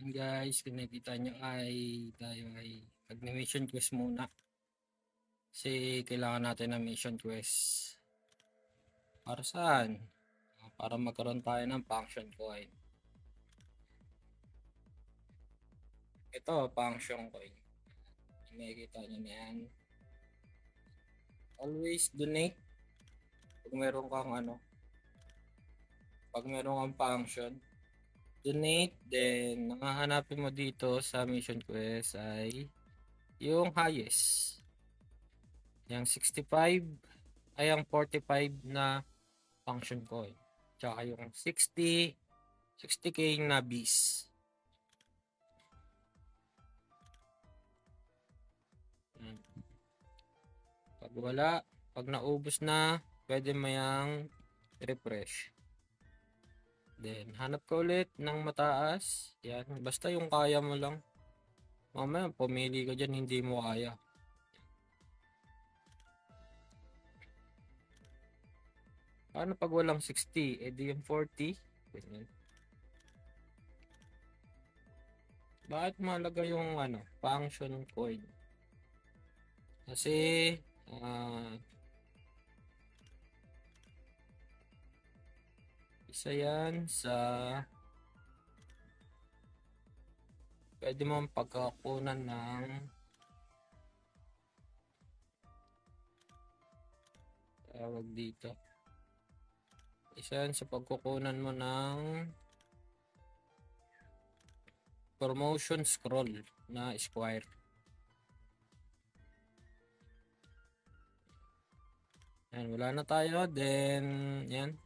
Yun guys, kung nakikita nyo ay tayo ay mag-mission quest muna. Kasi kailangan natin ng mission quest. Para saan? Para magkaroon tayo ng function coin. Ito, function coin. Nakikita nyo na yan. Always donate. Pag meron kang pag meron kang function, donate. Then, nakahanapin mo dito sa mission quest ay yung highest. Yung 65 ay ang 45 na function coin. Tsaka yung 60k na bis. Pag wala, pag naubos na, pwede mo yung refresh. Then, hanap ka ulit ng mataas. Yan, basta yung kaya mo lang. Mamaya, pumili ka dyan, hindi mo kaya. Paano pag walang 60? Eh di yung 40. Ganyan. Bakit mahalaga yung function coin? Kasi isa yan sa pwede mong pagkakunan ng tawag dito. Isa yan sa pagkukunan mo ng promotion scroll na Squire. Yan, wala na tayo. Then, yan.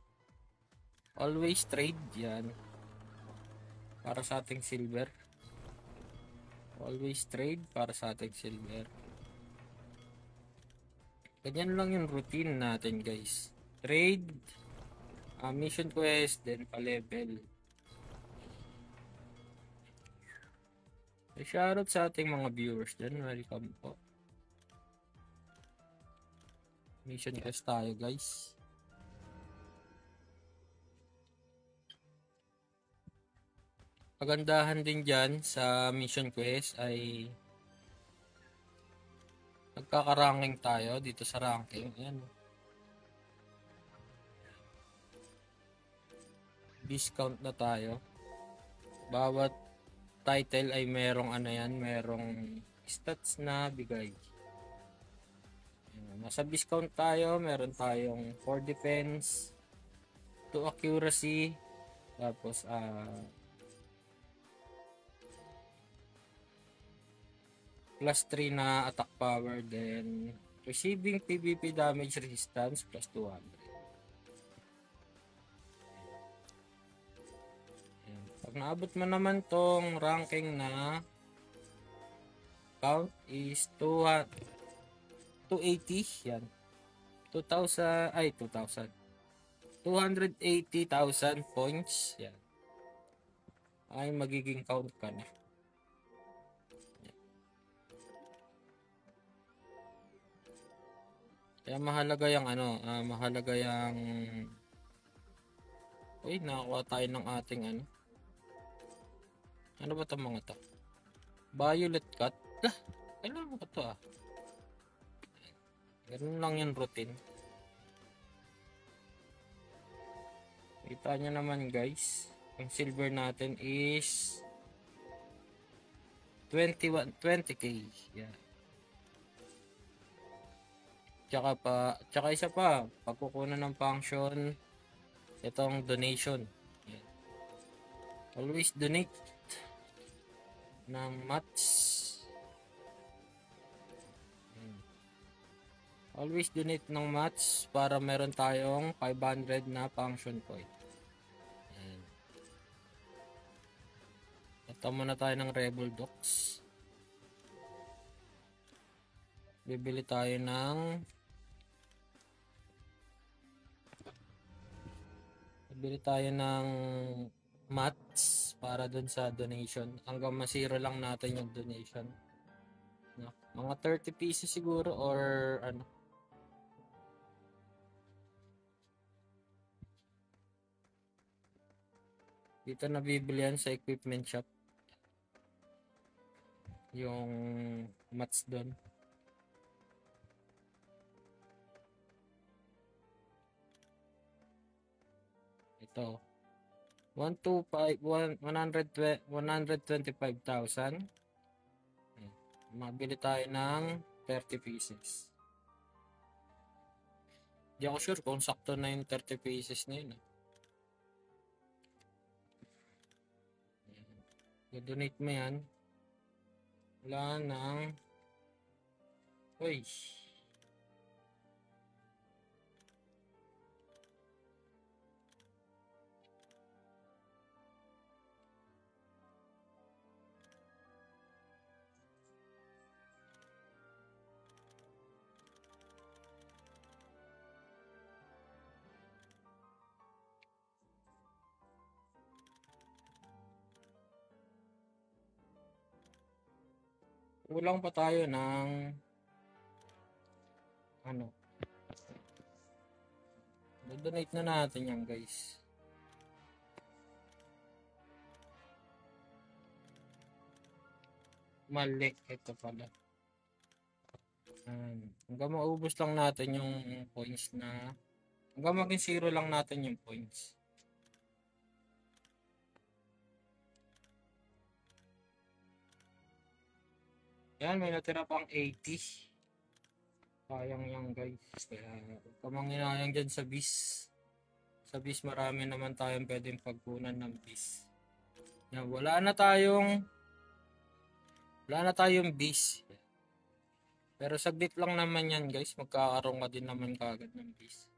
Always trade. Yan. Para sa ating silver. Always trade para sa ating silver. Ganyan lang yung routine natin, guys. Trade, mission quest, then pa-level. Shoutout sa ating mga viewers dyan. Welcome po. Mission quest tayo, guys. Pagandahan din dyan sa mission quest ay nagkaka-ranking tayo dito sa ranking. Ayan. Discount na tayo. Bawat title ay merong merong stats na bigay. Nasa discount tayo, meron tayong 4 defense, 2 accuracy, tapos plus 3 na attack power, then receiving PvP damage resistance plus 200. Ayan. Pag naabot mo naman tong ranking na count is 280, yan. 280,000 points, yan. Ay magiging count ka na. Kaya mahalaga yung mahalaga yung nakakuha tayo ng ating ano ba itong mga to? Violet cut. Kailangan ko to Ganun lang yung routine. Kita nyo naman guys, ang silver natin is 20k. Yeah. Tsaka isa pa, pagkukunan ng function, itong donation. Yan. Always donate ng mats. Always donate ng mats para meron tayong 500 na function point. Yan. Ito muna tayo ng Rebel Docs. Bibili tayo ng mats para dun sa donation. Hanggang masira lang natin yung donation. Mga 30 pieces siguro or Dito nabibili yan sa equipment shop. yung mats doon. Ito. 125,000. Mabili tayo ng 30 pieces. Di ako sure kung sakto na yung 30 pieces na yun. I-donate mo yan. Wala nang... Uy! Kulang pa tayo ng... ano? I-donate na natin yan, guys. Mali. Ito pala. Hanggang maubos lang natin yung points na... hanggang maging 0 lang natin yung points. Yan, may natira pang 80. Sayang yan, guys. Kaya, kamanginayang dyan sa bis. Sa bis, marami naman tayong pwedeng pagkunan ng bis. Yan, wala na tayong bis. Pero saglit lang naman yan, guys. Magkakaroon ka din naman kagad ng bis.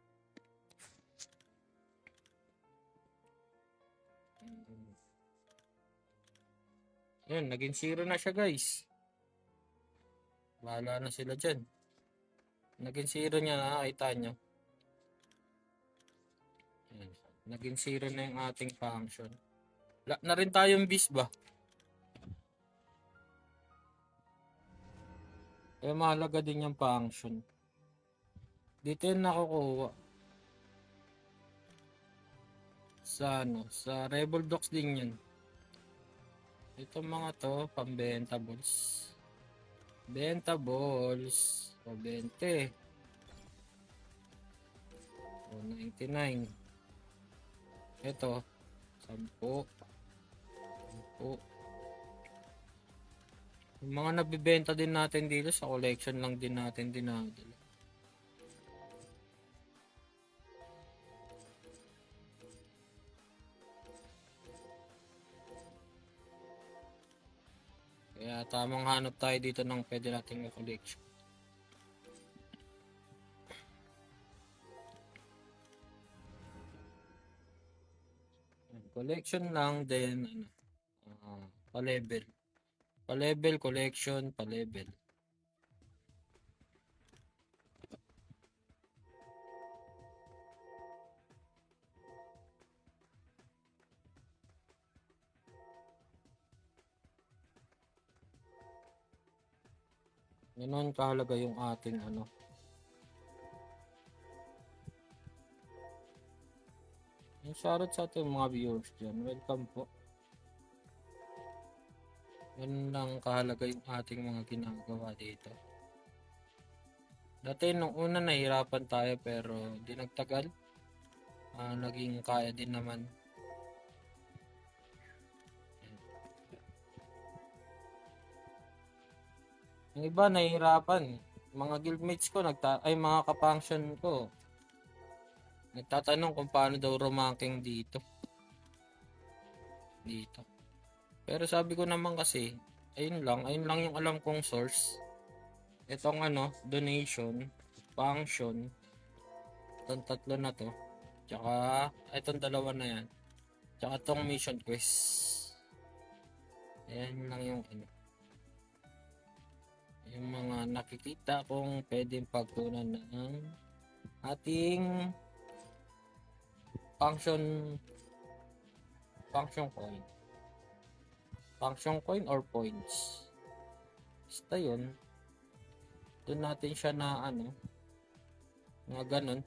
Yan, naging 0 na siya, guys. Bahala na sila dyan. Naging 0 niya, nakakita nyo. Yan. Naging 0 na yung ating function. Wala na rin tayong bis ba? Kaya mahalaga din yung function. Dito yung nakukuha. Sa sa Rebel Docs din yan. Ito mga to, pambentables. Bentables. O 20. O 99. Ito, 10. 10. Yung mga nabibenta din natin dito sa collection lang din natin dinadala. Kaya tamang hanap tayo dito ng pwede nating collection. Collection lang din pa-level. Pa-level, collection, pa-level. Ganoon kahalaga yung ating Yung shoutout sa ating mga viewers dyan. Welcome po. Ganun lang kahalaga yung ating mga ginagawa dito. Dati nung una nahirapan tayo pero di nagtagal. Naging kaya din naman. Yung iba nahihirapan. Mga guildmates ko, mga kapanction ko, nagtatanong kung paano daw rumanking dito. Pero sabi ko naman kasi, ayun lang yung alam kong source. Itong donation, function, itong 3 na to, tsaka itong 2 na yan, tsaka itong mission quest. Ayan lang yung yung mga nakikita kong pwedeng pagtunan ng ating function coin or points. Basta yun, doon natin siya na mga ganun.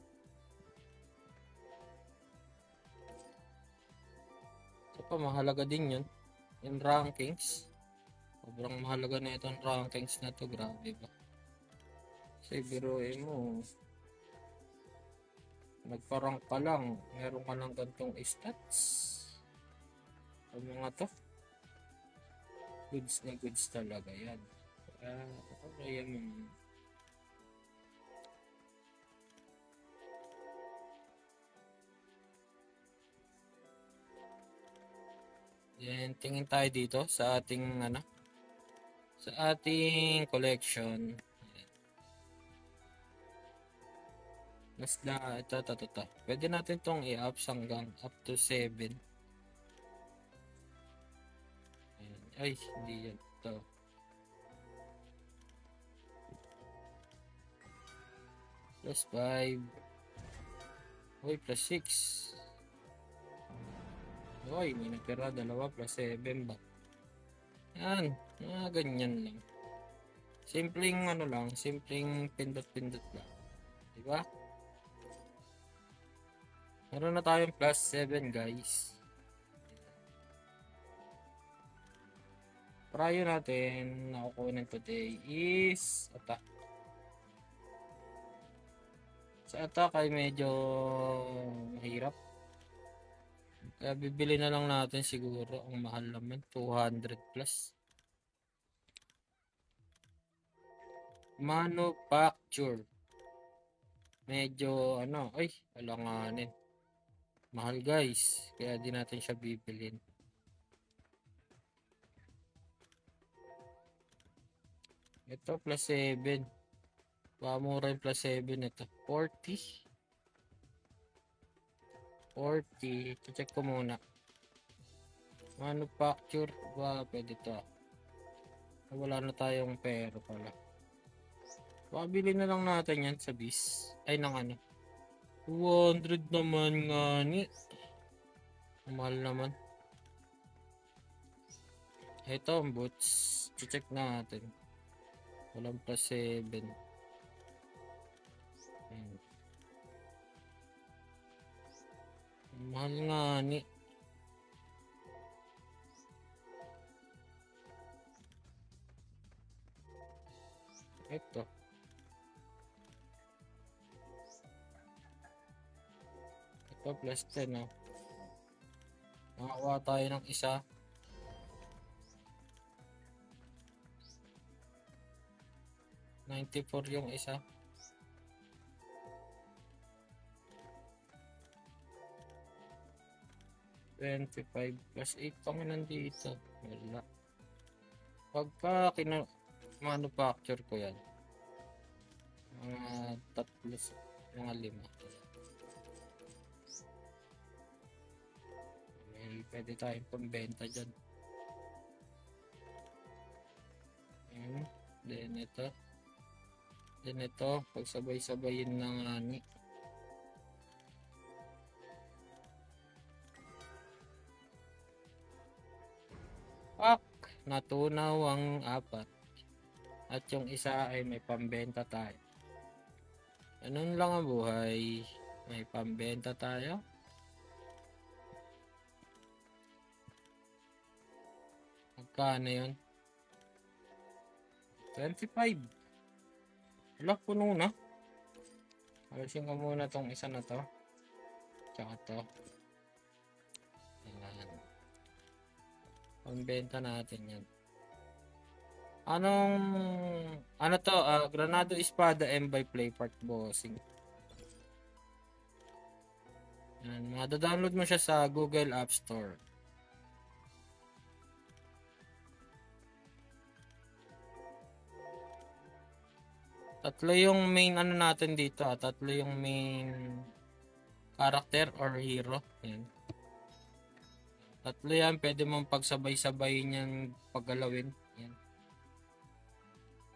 So pa mahalaga din yun in rankings. Sobrang mahalaga na itong rankings na to, grabe ba? Kasi biruin mo, nagpa-rank ka lang, meron ka ng gantong stats. Ang mga to, goods na goods talaga yan. Okay yan. Then, tingin tayo dito sa ating sa ating collection. Mas na ito. Pwede natin tong i-up hanggang up to 7. Ay, hindi yan. Ito. Plus 5. Uy, plus 6. Uy, may natira. 2 plus 7 ba? Yan. Ganyan lang. Simpleng lang. Simpleng pindot-pindot lang. Diba? Meron na tayong plus 7, guys. Prior natin na kukunin today is attack. Sa attack ay medyo mahirap. Kaya bibili na lang natin siguro. Ang mahal naman, 200 plus. Manufacture. Medyo ay, alanganin. Mahal, guys. Kaya di natin siya bibilin. Ito plus 7. Pamura yung plus 7 ito. 40. Check ko muna. Manufacture. Pwede ito. Wala na tayong pera pala. Pabili na lang natin yan sa bis. Ay, ng 200 naman nga ni. Mahal naman. Ito ang boots. Check natin. Walang plus 7. Mahal nga ni. Ito. Ito plus 10 Nakakuha tayo ng isa. $94 yung isa. $25 plus 8 pang nandito. Wala. Pagka manufacture ko yan, mga 3, mga 5. Pwede tayong pambenta dyan. Then ito, pagsabay-sabayin ng ani. Natunaw ang 4. At yung isa ay may pambenta tayo. Ganun lang ang buhay. May pambenta tayo. Magkano yun? 25. Wala, puno na. Alisin ko muna tong isa na to. Tsaka to. Ayan. Pambenta natin yan. Ano to? Granado Espada M by Playpart Bossing. Yan. Mada-download mo siya sa Google App Store. Tatlo yung main natin dito. Tatlo yung main character or hero. Yan. Tatlo yan. Pwede mong pagsabay-sabayin yan paggalawin. Yan.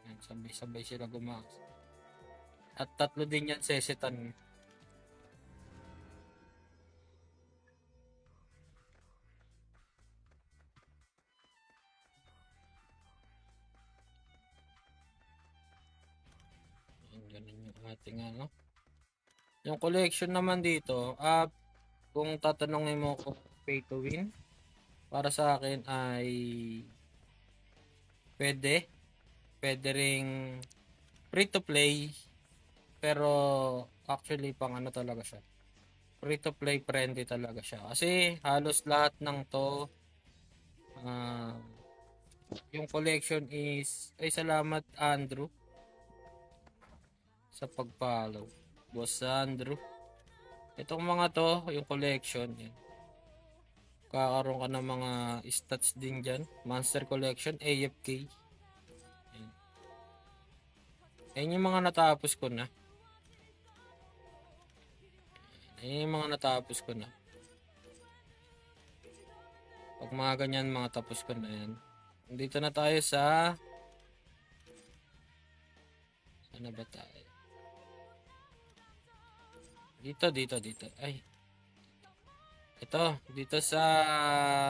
Yan. Sabay-sabay sila gumawa. At tatlo din yan sesetan. Ganun yung ating Yung collection naman dito, kung tatanungin mo kung pay to win, para sa akin ay Pwede. Pwede ring free to play. Pero actually pang ano talaga siya. Free to play friendly talaga siya. Kasi halos lahat ng to ah, yung collection is ay salamat Andrew sa pag-follow. Boss Andrew. Itong mga to, yung collection yan. Kakaroon ka ng mga stats din dyan. Monster Collection, AFK. Yan. Yan yung mga natapos ko na. Yan yung mga natapos ko na. Pag mga ganyan, mga tapos ko na yan. Dito na tayo sa... Ano ba tayo? Dito. Ay. Ito, dito sa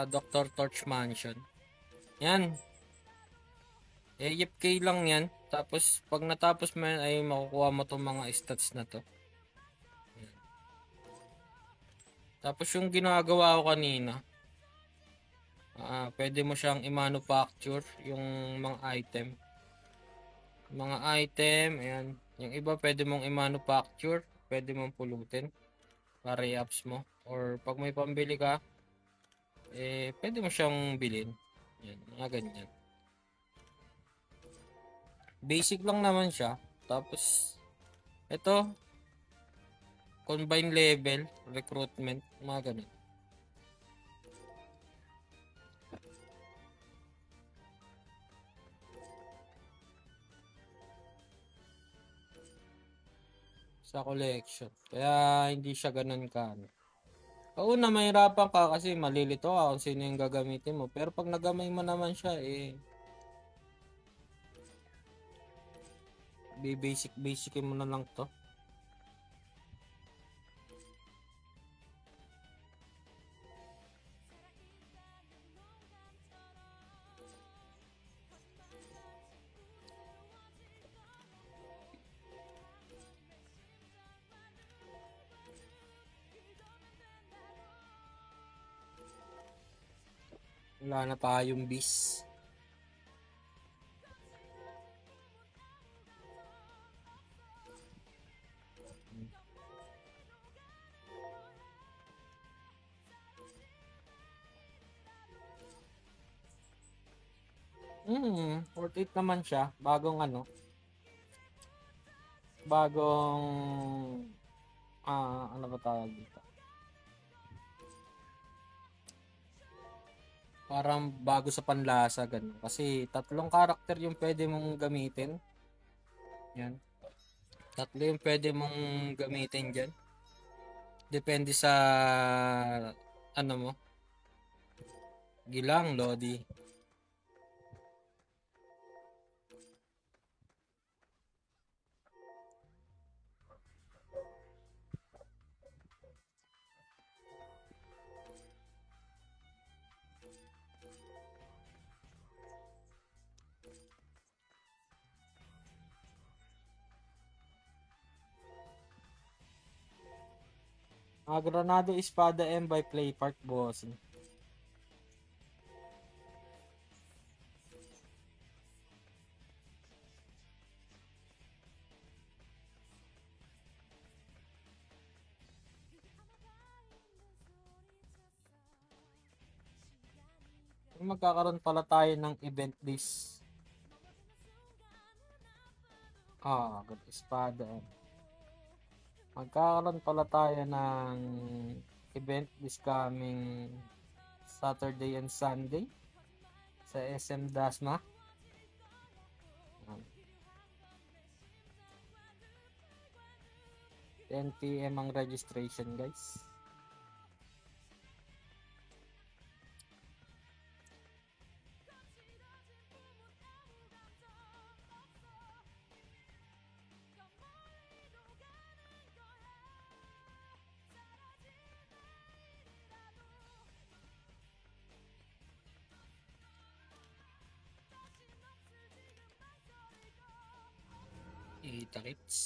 Dr. Torch Mansion. Yan. AFK lang yan. Tapos, pag natapos mo yan, ay makukuha mo itong mga stats na to. Yan. Tapos, yung ginagawa ko kanina, pwede mo siyang i-manufacture yung mga item. Mga item, ayan. Yung iba pwede mong i-manufacture, pwede mong pulutin para i-ups mo. Or pag may pambili ka, pwede mo siyang bilhin. Yan, mga ganyan. Basic lang naman siya. Tapos, ito, combine level, recruitment, mga ganun. Sa collection. Kaya hindi siya ganun ka. Una, mahirapan ka kasi malilito ka kung sino yung gagamitin mo. Pero pag nagamay mo naman siya, basicin mo na lang to. Wala na tayong bis. Worth it naman siya. Bagong ano. Bagong ano ba tawag dito? Parang bago sa panlasa ganun. Kasi tatlong karakter yung pwede mong gamitin. Yan. Tatlo yung pwede mong gamitin dyan. Depende sa ano mo. Gilang, Lodi. Granado Espada M by Play Park Bossing. Magkakaroon pala tayo ng event list. Good Espada M. Magkakaroon pala tayo ng event this coming Saturday and Sunday sa SM Dasma. 10 PM ang registration, guys. Itakits.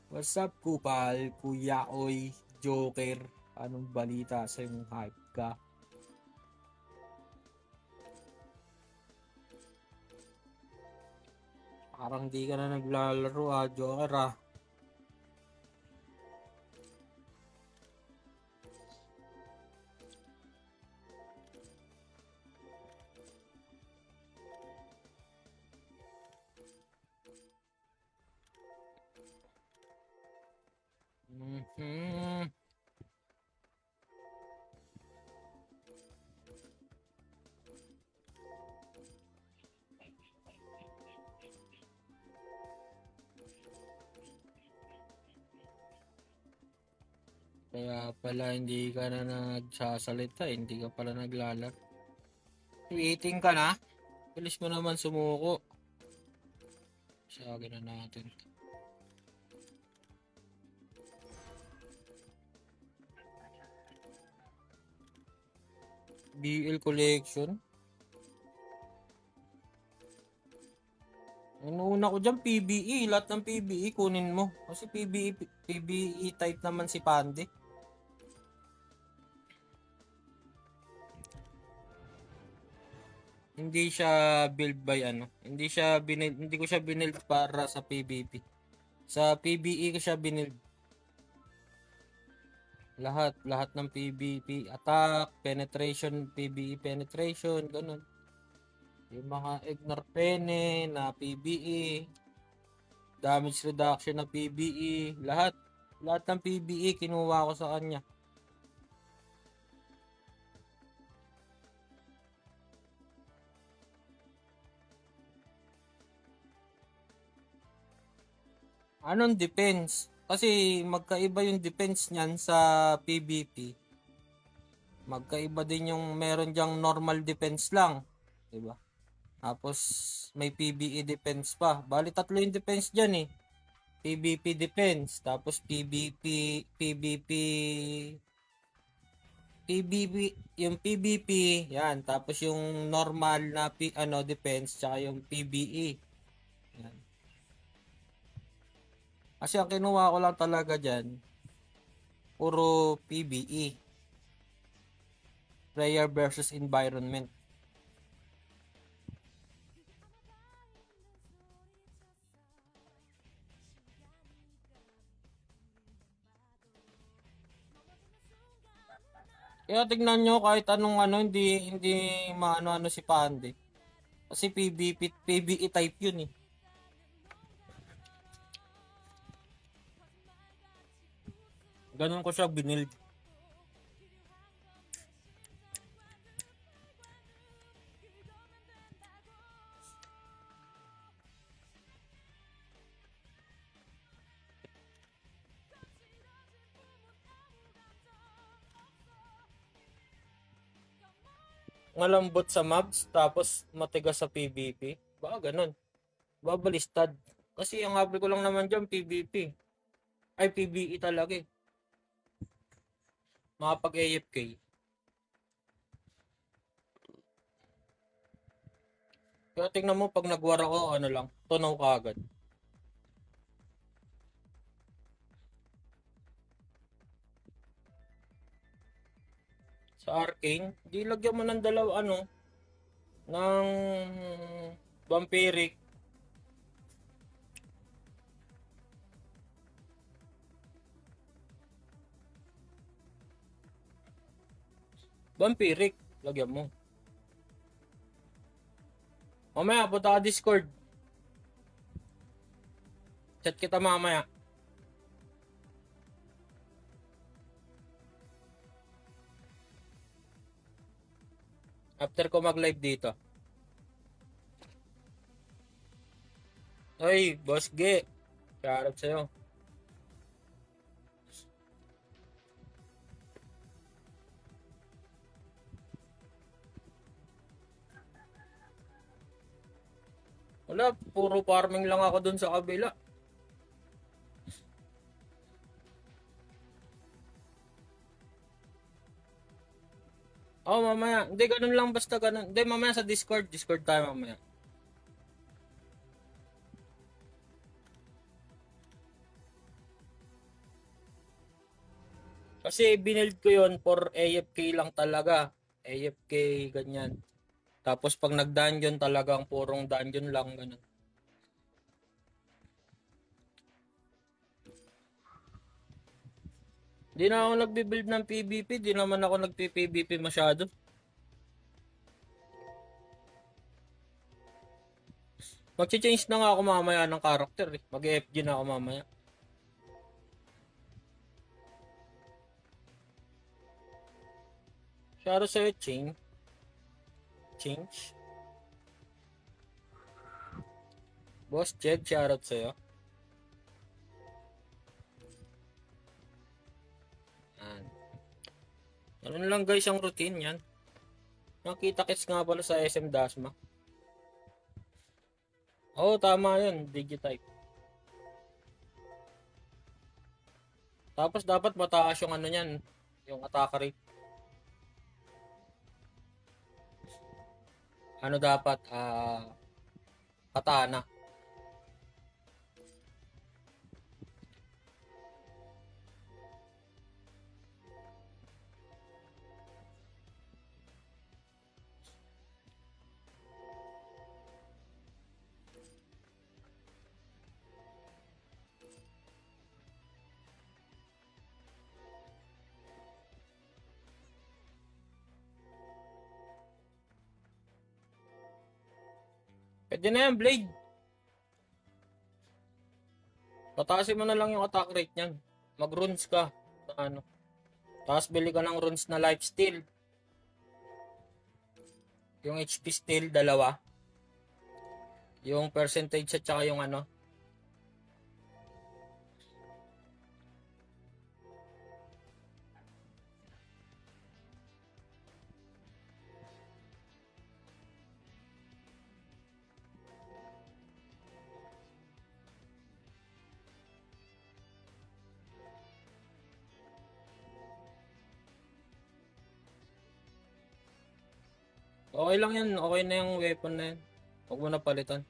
What's up, Kupal, Kuya Oy, Joker? Anong balita sa yung hype ka? Parang di ka na naglalaro Joker Mhm. Kaya pala hindi ka na nagsasalita, hindi ka pala naglalaro. Waiting ka na? Bilis mo naman sumuko. Sagin na natin. BL collection? Una ko dyan, PBE. Lahat ng PBE kunin mo. Kasi PBE type naman si Pande. Hindi siya build by hindi ko siya binild para sa PvP. Sa PBE ko siya binild. Lahat ng PvP, attack, penetration, PBE penetration, ganun. Yung mga ignore pene na PBE, damage reduction na PBE, lahat ng PBE kinuha ko sa kanya. Anong defense? Kasi magkaiba yung defense niyan sa PvP. Magkaiba din yung meron diyang normal defense lang, 'di ba? Tapos may PBE defense pa. Bali tatlo yung defense diyan eh. PvP defense, tapos PvP, yung PvP, yan, tapos yung normal na defense tsaka yung PvE. Yan. Kasi ang kinuha ko lang talaga diyan, puro PvE. Player versus environment. Kaya tignan nyo kahit anong hindi maano-ano si Pande. Kasi PvE type yun eh. Ganun ko siya binild. Malambot sa mobs tapos matigas sa PvP. Baka ganun. Babalistad. Kasi ang habol ko lang naman dyan PvP. Ay PvE talaga eh. Makapag AFK. Kaya tingnan mo pag nagwar ako tunaw ka agad. Sa Arcane, di lagyan mo ng ng vampiric. Vampiric, lagyan mo. Mamaya, punta ka Discord. Chat kita mamaya. After ko mag-live dito. Ay, Boss G. Shoutout sa'yo. Wala, puro farming lang ako dun sa kabila. Oh, mamaya. Hindi, ganun lang basta ganun. Hindi, mamaya sa Discord. Discord tayo mamaya. Kasi binild ko yon for AFK lang talaga. AFK, ganyan. Tapos pag nag-dungeon talagang purong dungeon lang, ganun. Di na ako nagbi-build ng PvP, di naman ako nagpi-PvP masyado. Mag-change na nga ako mamaya ng character eh. Mag-FG na ako mamaya. Shoutout sa'yo, Change. Boss Jed, shoutout sa'yo. Yan. Ganun lang guys ang routine yan. Nakita-kits nga pala sa SM Dasma. Oo, tama yun. Digitype. Tapos dapat mataas yung ano niyan. Yung attack rate. Ano dapat? Katana. Pwede na yan, Blade. Pataasin mo na lang yung attack rate niyan. Mag-runes ka. Na ano. Tapos bili ka ng runes na lifesteal. Yung HP steal, dalawa. Yung percentage at saka yung ano. Okay lang yan. Okay na yung weapon na yan. Huwag mo na palitan.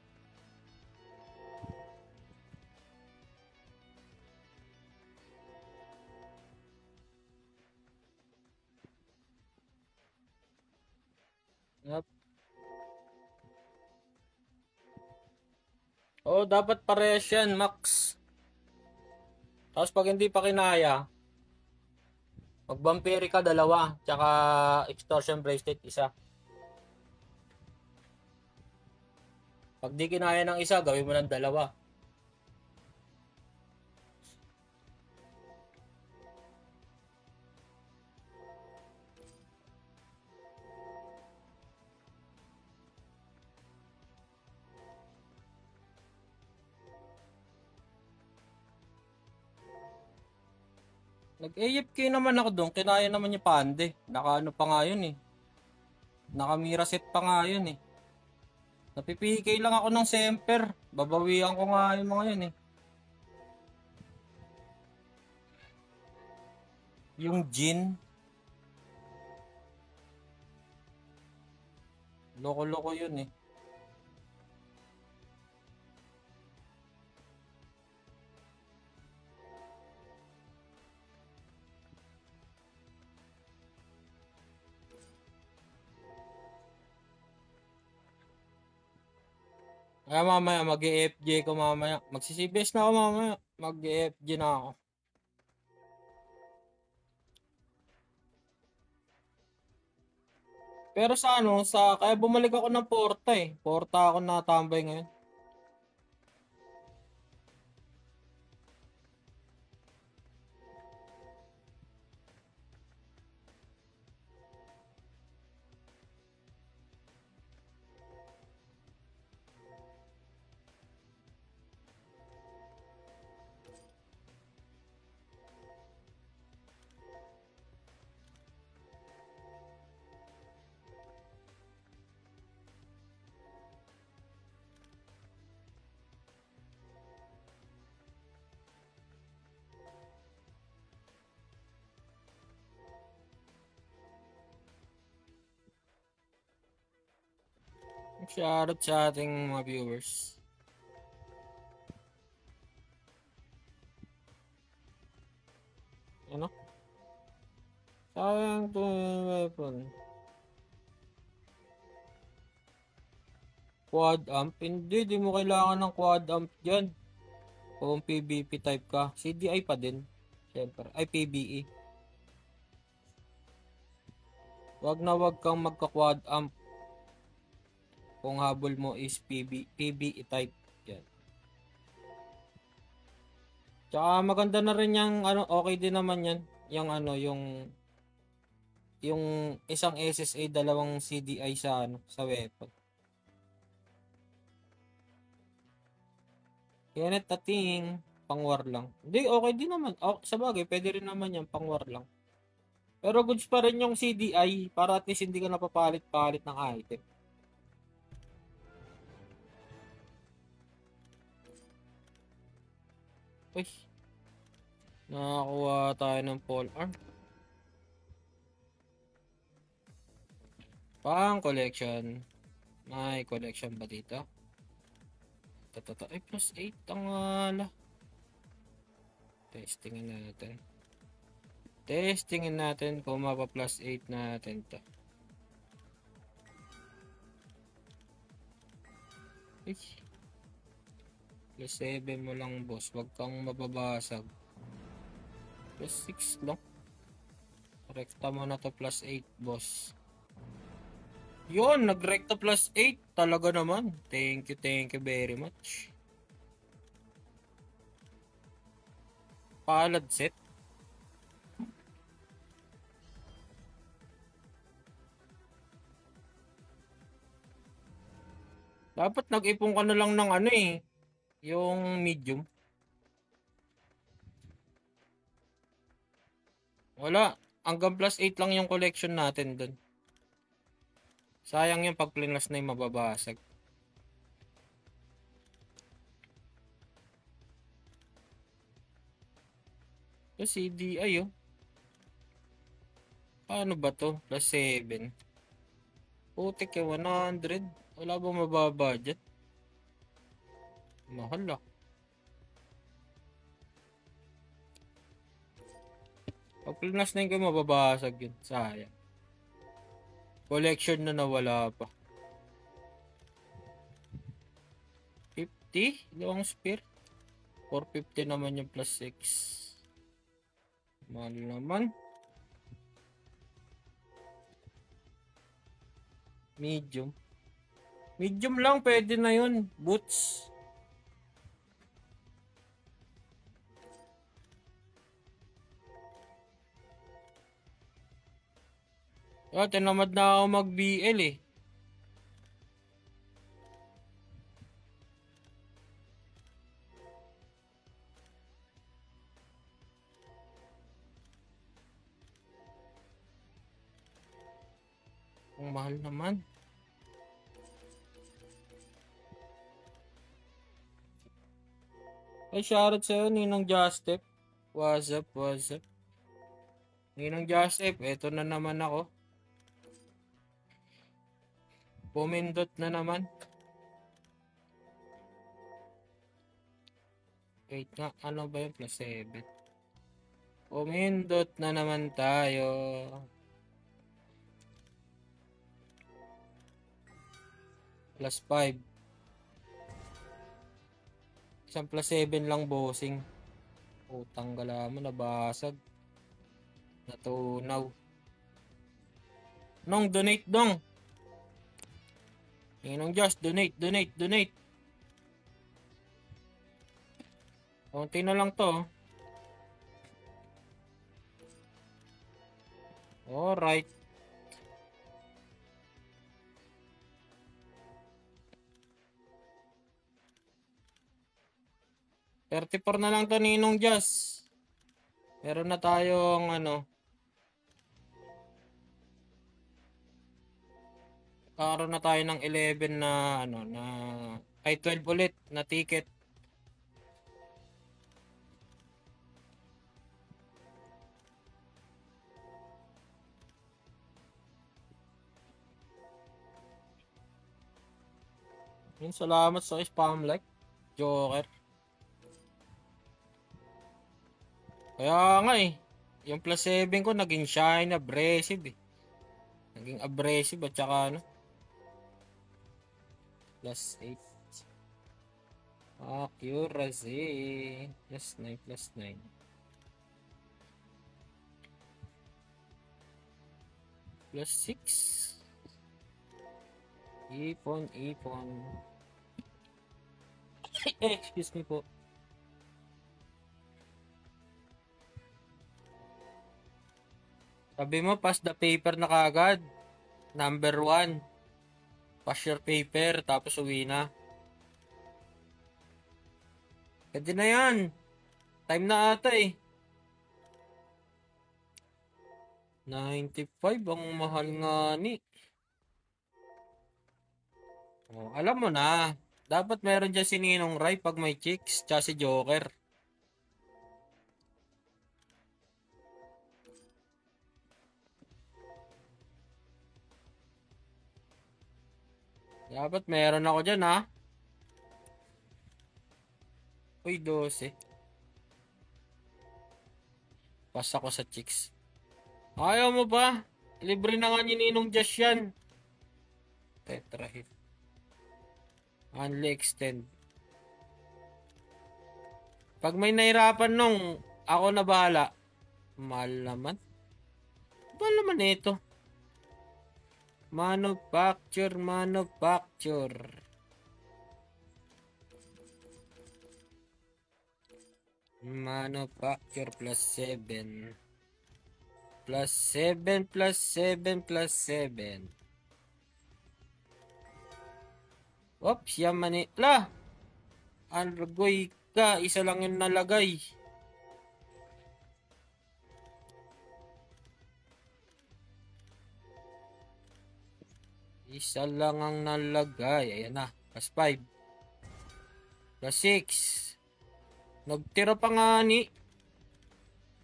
Yep. Oo, dapat parehas yan, max. Tapos pag hindi pa kinaya, mag-vampiri ka dalawa, tsaka extortion bracelet isa. Pag di kinaya ng isa, gawin mo ng dalawa. Nag-AFK naman ako doon, kinaya naman yung pande. Naka ano pa nga yun eh. Naka-mira set pa nga yun eh. Napipikay lang ako ng semper. Babawian ko nga yung mga yun eh. Yung Jin. Loko-loko yun eh. Kaya mamaya mag-EFJ ko mamaya. Magsi-CBS na ako mamaya. Mag-EFJ na ako. Pero sa ano, kaya bumalik ako ng Porta eh. Porta ako natambay ngayon. Shoutout sa ating mga viewers. Ano? Sayang to yung weapon. Quad amp? Hindi, di mo kailangan ng quad amp dyan. Kung PvP type ka. CDI pa din. Siyempre. Ay, PvE. Wag na wag kang magka-quad amp. Kung habol mo is PvE type. Yan. Tsaka maganda na rin yung ano, okay din naman yan. Yung ano, yung isang SSA, dalawang CDI sa ano, sa weapon. Yan at tating pang war lang. Hindi, okay din naman. Oh, sa bagay, pwede rin naman yan, pang war lang. Pero goods pa rin yung CDI para at least hindi ka napapalit-palit ng item. Uy, nakakuha tayo ng pole arm. Pang collection. May collection ba dito? Ito. Ay, plus 8 ang ala. Testingin natin. Testingin natin kung mapa plus 8 natin to. Ay. Plus 7 mo lang, boss. Huwag kang mababasag. Plus 6 lang. Rekta mo na to plus 8, boss. Yun, nagrekta plus 8. Talaga naman. Thank you very much. Palad set. Dapat nag-ipon ka na lang ng ano eh. Yung medium. Wala. Hanggang plus 8 lang yung collection natin dun. Sayang yung pag plinas na yung mababasag. Yung CDI oh. Paano ba to? Plus 7. Putik yung 100. Wala ba mababa dyan? Mahal ah. Pag plinas na yung mababasag yun. Sayang. Collection na nawala pa. 50? Long spear? 450 naman yung plus 6. Mahal naman. Medium. Medium lang, pwede na yun. Boots. Tinamad na ako mag-BL eh. Ang mahal naman. Ay, shoutout sa'yo, Ninong Justep. What's up? Ninong Justep, eto na naman ako. Pumindot na naman. Wait nga, ano ba yung plus 7? Pumindot na naman tayo. Plus 5. Isang plus 7 lang, bossing. Utang gala mo, nabasag. Natunaw. Nong, donate dong. Ninong Just, donate. Kunti na lang to. Alright. $34 na lang to, Ninong Just. Meron na tayong ano. Karoon na tayo ng 11 na ano na ay 12 ulit na ticket. Yun, salamat sa spam like, Joker. Kaya nga eh. Yung plus 7 ko naging shine, abrasive eh. Naging abrasive at saka ano. Plus 8. Accuracy. Plus 9, plus 9. Plus 6. Ipon, ipon. Excuse me po. Sabi mo, pass the paper na kagad. Number 1. Pass your paper, tapos uwi na. Pwede na yan. Time na ata eh. 95, ang mahal nga ni. Oh, alam mo na. Dapat meron dyan si Ninong Rai pag may chicks, tsaka si Joker. Dapat meron ako dyan, ha? Uy, 12. Pas ako sa chicks. Ayaw mo ba? Libre na nga ni Ninong Josh yan. Tetra hit. Only extend. Pag may nahirapan nung, ako na bahala. Mahal naman. Mahal naman ito. Manufacture, manufacture. Manufacture plus 7. Plus 7, plus 7, plus 7. Oops, yaman eh. Lah! Argoy ka, isa lang yung nalagay. Isa lang ang nalagay. Ayan na. Plus 5. Plus 6. Nagtira pa nga ni.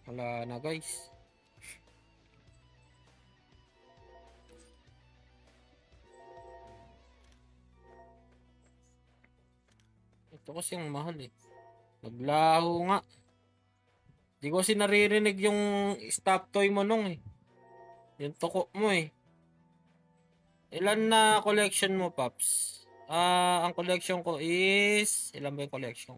Wala na guys. Ito kasi yung mahal eh. Naglaho nga. Di ko kasi naririnig yung stop toy mo nung eh. Yung tuko mo eh. Ilan na collection mo, Paps? Ang collection ko is... Ilan ba yung collection?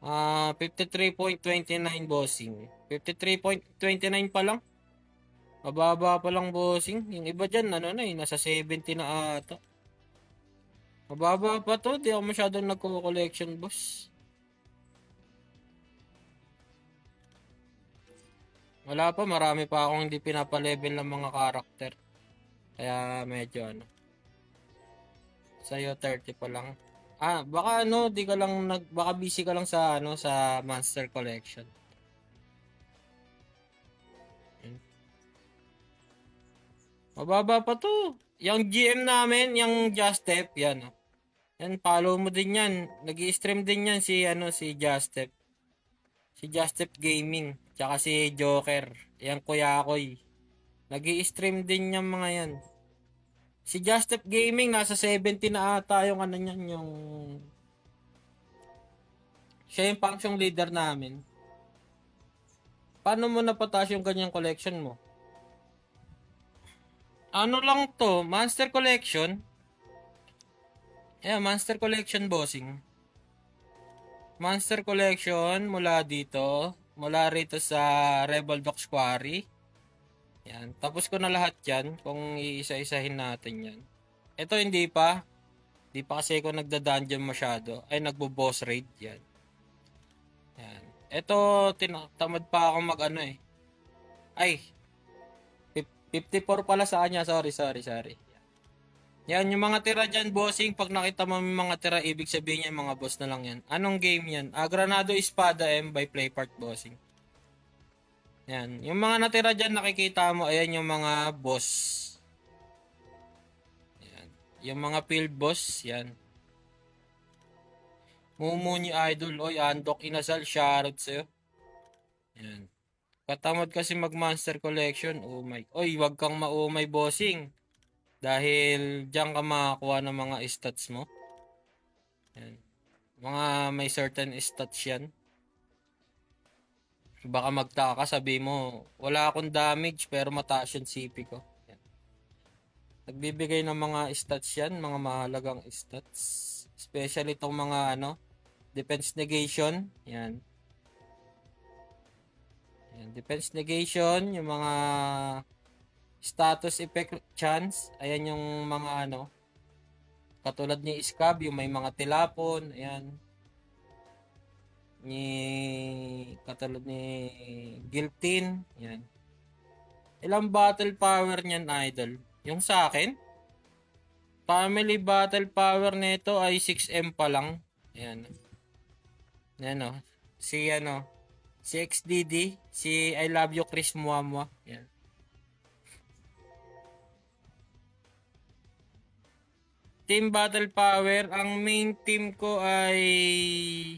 53.29 bossing. 53.29 pa lang. Mababa pa lang bossing. Yung iba dyan, ano na eh, nasa 70 na ata. Mababa pa to, di ako masyadong nagko-collection, boss. Wala pa, marami pa akong hindi pinapalevel ng mga karakter. Kaya medyo ano. Sa'yo 30 pa lang. Baka ano, di ka lang baka busy ka lang sa ano sa Monster Collection. Mababa pa to. Yung GM namin, yung Justep, yan. Yan, follow mo din yan. Nag-i-stream din yan si ano si Justep. Si Justep Gaming, tsaka si Joker. Yan Kuya Koy. Nag-i-stream din yung mga yan. Si Justep Gaming nasa 70 na ata yung ano niyan, yung siya yung function leader namin. Paano mo napataas yung ganyang collection mo? Ano lang to? Monster Collection? Yeah, Monster Collection bossing. Monster Collection mula dito. Mula rito sa Rebel Dogs Quarry. Yan. Tapos ko na lahat yan. Kung iisa-isahin natin yan. Ito hindi pa. Hindi pa kasi ako nagda-dungeon masyado. Ay, nagbo-boss raid. Yan. Yan. Ito, tamad pa ako mag-ano eh. Ay, 54 pala sa kanya. Sorry. Yan, yung mga tira dyan, bossing. Pag nakita mo yung mga tira, ibig sabihin yan, mga boss na lang yan. Anong game yan? Granado Espada M by Playpart, bossing. Yan. Yung mga natira dyan, nakikita mo, ayan yung mga boss. Yan. Yung mga field boss, yan. Mumuni Idol, oy, Andok Inasal, shoutout sa'yo. Yan. Katamad kasi mag-Monster Collection. Oh my. Oy, wag kang maumay, bossing. Dahil diyan ka makakuha ng mga stats mo. Yan. Mga may certain stats yan. Baka magtaka ka, sabi mo, wala akong damage pero mataas yung CP ko. Yan. Nagbibigay ng mga stats yan, mga mahalagang stats. Especially itong mga defense negation. Yan. Yan. Defense negation, yung mga status effect chance. Ayan yung mga katulad ni Scab, yung may mga tilapon. Ayan. Katulad ni Giltin. Yan. Ilang battle power niyan, idol? Yung sa akin, family battle power nito ay 6M pa lang. Ayan. Ayan o. Si XDD, si I Love You Chris Muamwa. Ayan. Team battle power, ang main team ko ay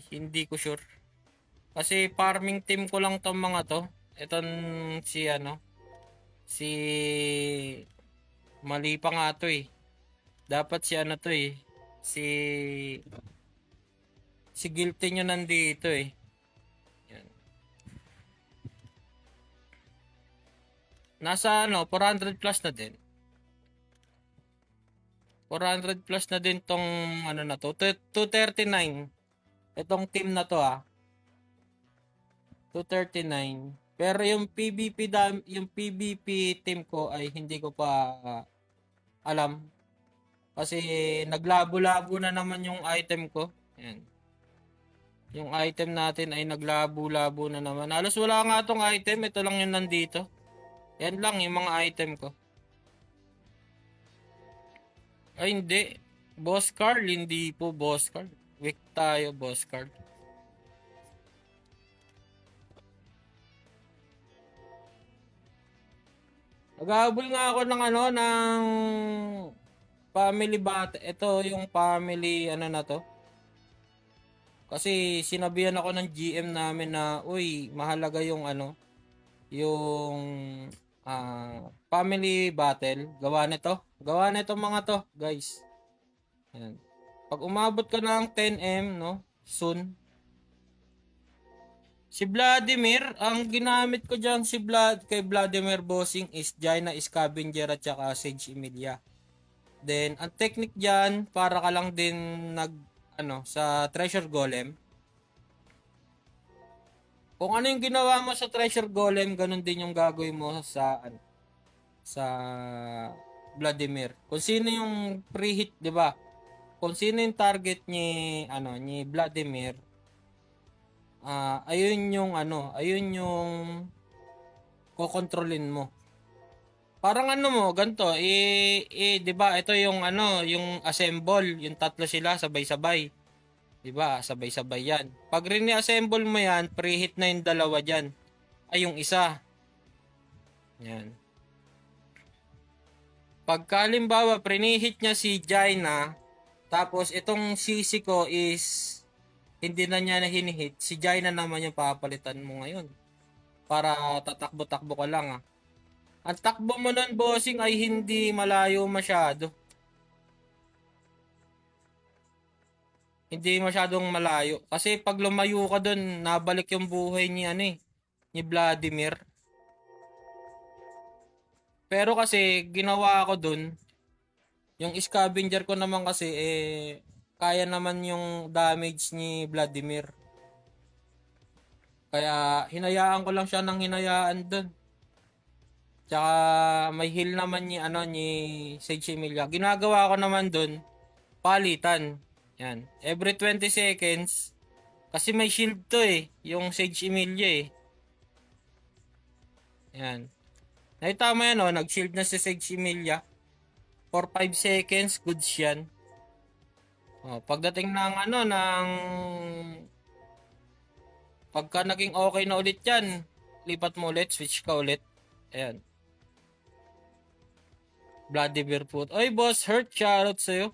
hindi ko sure. Kasi farming team ko lang tong mga to. Itong si mali pa nga to eh. Dapat si to eh. Si Guilty nyo nandito eh. Yan. Nasa 400 plus na din. 400 plus na din tong na to. 239. Itong team na to 239. Pero yung PVP team ko ay hindi ko pa alam. Kasi naglabo-labo na naman yung item ko. Ayan. Yung item natin ay naglabo-labo na naman. Halos wala nga tong item. Ito lang yung nandito. Yan lang yung mga item ko. Ay hindi. Boss Carl. Hindi po Boss Carl. Weak tayo Boss Carl. Nag-aabol nga ako ng ng family bat. Ito yung family na to. Kasi sinabihan ako ng GM namin na, uy, mahalaga yung yung family battle. Gawa nito mga to, guys. Ayan. Pag umabot ka ng 10M, soon. Si Vladimir, ang ginamit ko dyan kay Vladimir Bossing is Jaina Scavenger at saka Sage Emilia. Then, ang technique dyan, para ka lang din sa Treasure Golem. Kung ano yung ginawa mo sa Treasure Golem, ganun din yung gagawin mo sa Vladimir. Kung sino yung pre-hit, 'di ba? Kung sino yung target ni Vladimir, ayun yung kokontrolin mo. Parang ganito, 'di ba? Ito yung yung assemble, yung tatlo sila sabay-sabay. 'Di ba? Sabay-sabay 'yan. Pag rini-assemble mo 'yan, pre-hit na yung dalawa diyan. Ay yung isa. Yan. Pagka halimbawa, pre-hit niya si Jaina, tapos itong CC ko is hindi na niya na hinihit, si Jaina naman yung papalitan mo ngayon. Para tatakbo-takbo ka lang Ang takbo mo nun, bossing, ay hindi malayo masyado. Hindi masyadong malayo. Kasi pag lumayo ka dun, nabalik yung buhay ni ni Vladimir. Pero kasi ginawa ko dun, yung scavenger ko naman kasi kaya naman yung damage ni Vladimir. Kaya hinayaan ko lang siya ng hinayaan dun. Tsaka may heal naman ni Sage Emilia. Ginagawa ko naman dun, palitan. Yan. Every 20 seconds, kasi may shield to yung Sage Emilia Yan. Nakita mo yan nag-shield na si Sage Emilia. For 5 seconds, goods yan. Pagdating ng pagka naging okay na ulit yan, lipat mo ulit, switch ka ulit. Ayan. Vladimir Foot. Oy, boss, hurt, shoutout sa'yo.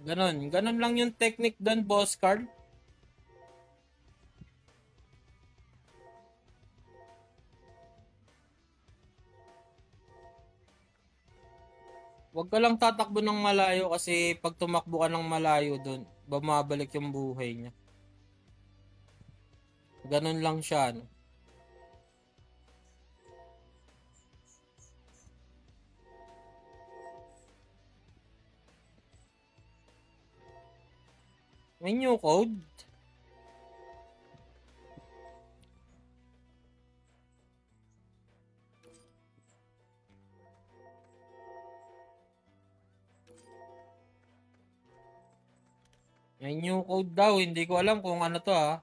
Ganon lang yung technique doon, boss Carl. Huwag ka lang tatakbo ng malayo kasi pag tumakbo ka ng malayo doon, bumabalik yung buhay niya. Ganun lang siya, no? May new code. May new code daw. Hindi ko alam kung ano to, ha.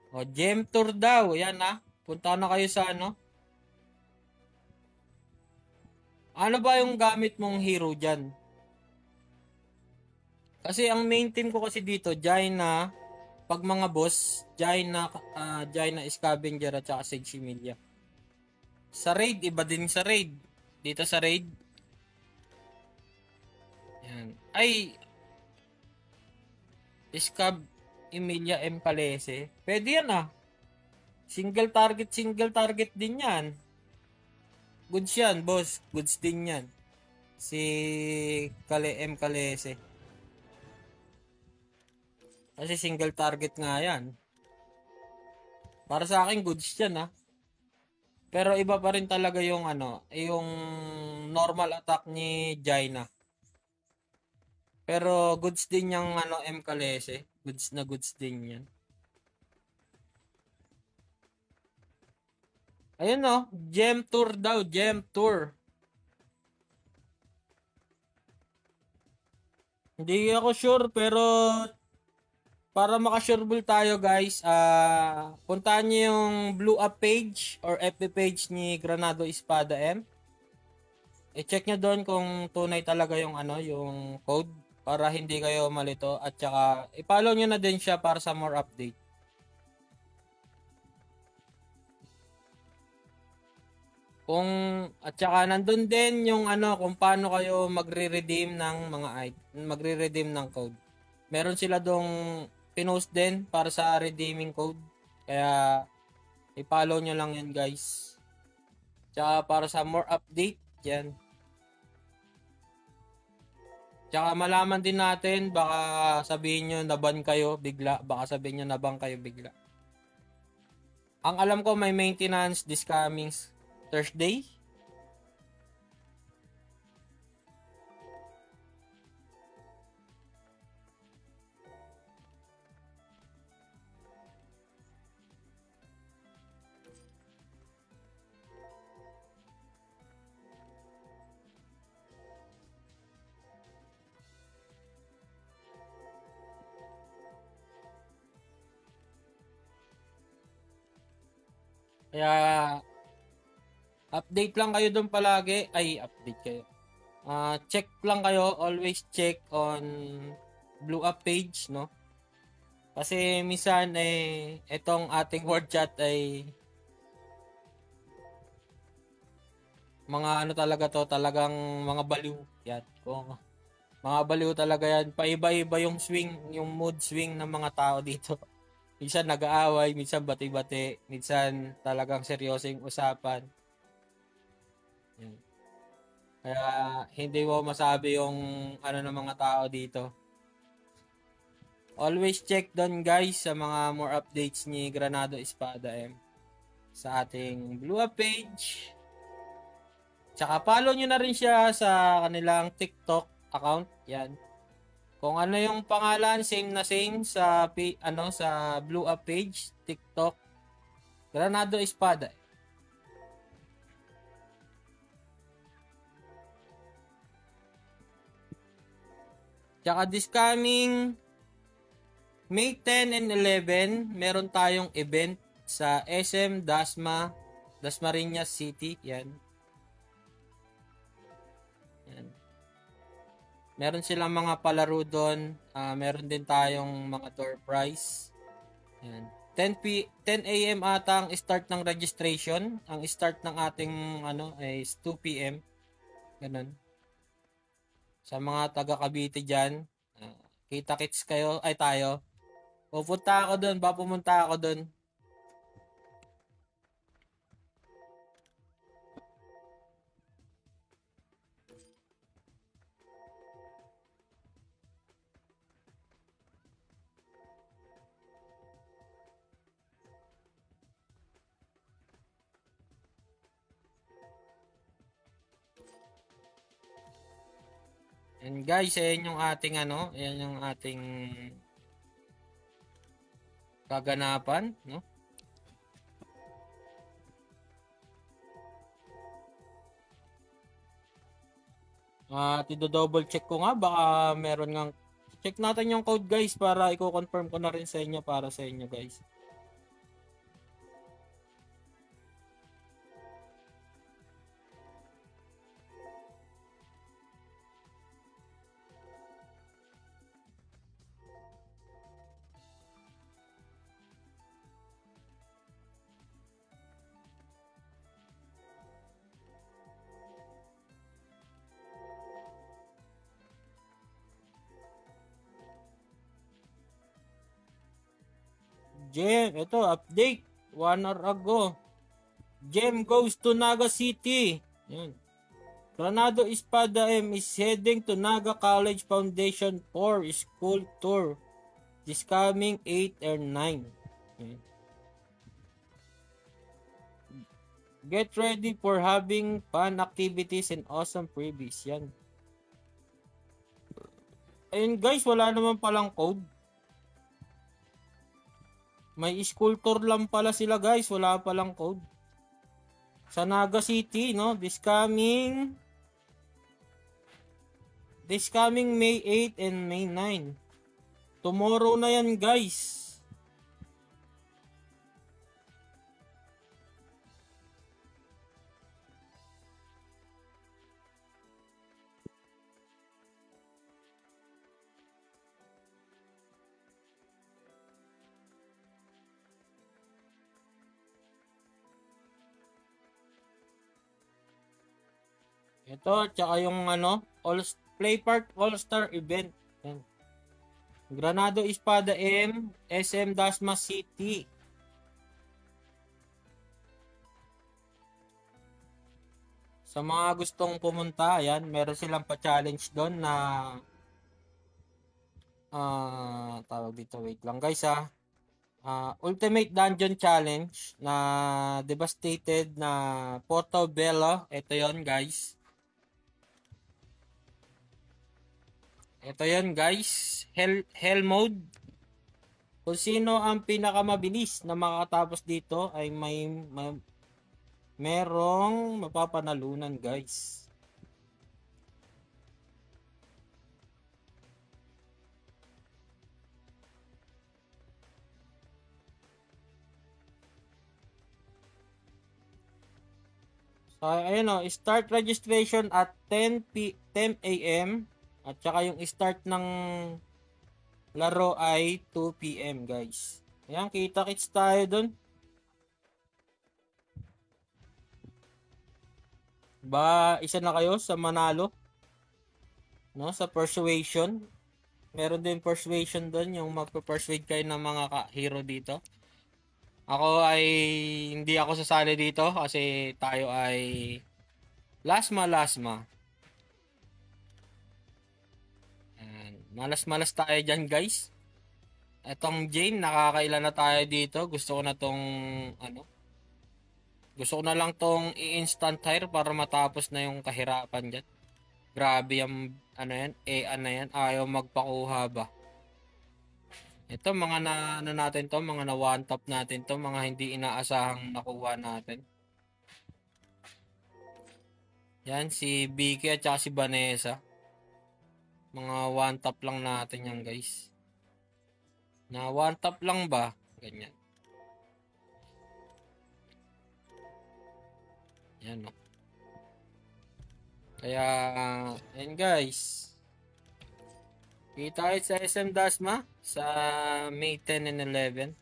O, Gem Tour daw. Yan, ha. Punta na kayo sa ano. Ano ba yung gamit mong hero dyan? Kasi ang main team ko kasi dito, Jaina, pag mga boss, Jaina Scavenger at saka Sage Emilia. Sa raid, iba din sa raid. Dito sa raid. Yan. Ay, Scab Emilia M. Calese. Pwede yan ah. Single target din yan. Goods yan, boss. Goods din yan. Si M. Calese. Kasi single target nga yan. Para sa akin, goods yan ah. Pero iba pa rin talaga yung ano, yung normal attack ni Jaina. Pero goods din yung ano M. Calese. Goods na goods din yan. Ayun no, Gem Tour daw, Gem Tour. Hindi ako sure pero para makasureball tayo guys, puntahan niyo yung Blue Up page or FB page ni Granado Espada M. I-check nyo doon kung tunay talaga yung ano, yung code para hindi kayo malito at saka i-follow nyo na din siya para sa more update. Kung at saka nandun din yung ano kung paano kayo magre-redeem ng mga magre-redeem ng code. Meron sila dong pinost din para sa redeeming code. Kaya i-follow nyo lang yan guys. Tsaka para sa more update yan. Tsaka malaman din natin baka sabihin nyo naban kayo bigla. Baka sabihin nyo naban kayo bigla. Ang alam ko may maintenance this coming Thursday. Kaya update lang kayo doon palagi. Ay, update kayo. Check lang kayo. Always check on Blue Up page, no? Kasi minsan itong ating word chat ay mga ano talaga to, talagang mga baliw. Yan. Kung mga baliw talaga yan. Paiba-iba yung swing, yung mood swing ng mga tao dito. Minsan nag-aaway, minsan bati-bati, minsan talagang seryoso yung usapan. Yan. Kaya hindi mo masabi yung ano ng mga tao dito. Always check doon guys sa mga more updates ni Granado Espada M sa ating Blue Up page. Tsaka follow nyo na rin siya sa kanilang TikTok account. Yan. Kung ano yung pangalan, same na same sa sa Blue Up page, TikTok, Granado Espada. Tsaka this coming May 10 and 11, meron tayong event sa SM Dasmariñas City. Yan. Yan. Meron silang mga palaro doon. Meron din tayong mga door prize. Yan. 10 a.m. ata ang start ng registration. Ang start ng ating ano is 2 p.m. Ganun. Sa mga taga Cavite diyan, kita-kits kayo ay tayo. Pupunta ako doon, pumunta ako doon. And guys, ayan yung ating ano, ayan yung ating kaganapan, no? Tido-double check ko nga, baka meron ngang check natin yung code guys para i-confirm ko na rin sa inyo para sa inyo guys. Gem, ito update 1 hour ago. Gem goes to Naga City. Yan. Granado Espada M is heading to Naga College Foundation for school tour this coming 8 or 9. Yan. Get ready for having fun activities and awesome freebies. Yan. Ayun guys, wala naman palang code. May school tour lang pala sila guys, wala palang code. Sa Naga City, no? This coming May 8 and May 9. Tomorrow na yan guys. Ito, tsaka yung ano, Play Park All-Star Event. Yan. Granado Espada M, SM Dasma City. Sa mga gustong pumunta, yan, meron silang pa-challenge doon na tawag dito, wait lang guys Ultimate Dungeon Challenge na Devastated na Portobello. Ito yon guys. Ito yon guys. Hell mode. Kung sino ang pinakamabilis na makatapos dito ay merong mapapanalunan guys. So, ayun start registration at 10 a.m. At saka yung start ng laro ay 2 p.m. guys. Ayan, kita-kits tayo dun. Ba, isa na kayo sa manalo? No, sa persuasion. Meron din persuasion dun, yung magpe-persuade kayo ng mga hero dito. Ako ay hindi ako sasali dito kasi tayo ay lasma. Malas-malas tayo dyan guys. Etong Jane, nakakailan na tayo dito. Gusto ko na lang tong i-instant hire para matapos na yung kahirapan dyan. Grabe yung ano yan, ayaw magpakuha ba. Ito mga natin to, mga na one top natin to, mga hindi inaasahang nakuha natin. Yan, si Vicky at saka si Vanessa. Mga one top lang natin yan guys. Na one top lang ba? Ganyan. Yan o. Kaya, yan guys. Kita tayo sa SM Dasma sa May 10 and 11.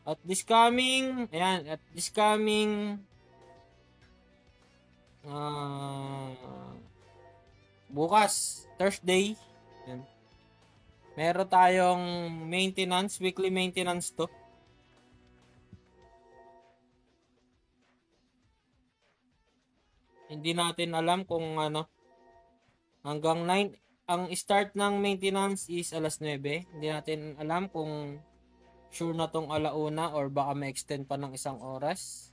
At this coming bukas, Thursday, yan. Meron tayong weekly maintenance to. Hindi natin alam kung hanggang 9, ang start ng maintenance is alas 9. Hindi natin alam kung sure na tong alauna or baka ma-extend pa ng 1 oras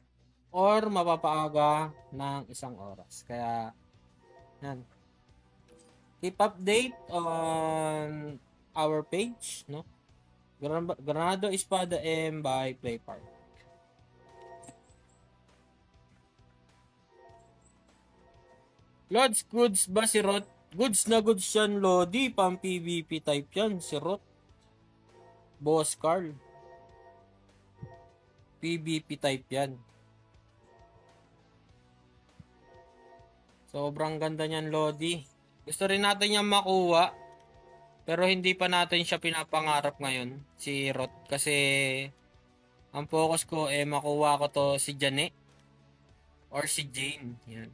or mapapaaga ng 1 oras. Kaya, yan. Keep update on our page, no? Granado Espada M by Play Park. Lods, goods ba si Rot? Goods na goods yan, Lodi. Pang PvP type yan, si Rot. Boss Carl. PvP type yan. Sobrang ganda niyan, Lodi. Gusto rin natin niyang makuha. Pero hindi pa natin siya pinapangarap ngayon, si Rot. Kasi ang focus ko makuha ko to si Jane or si Jane. Yan.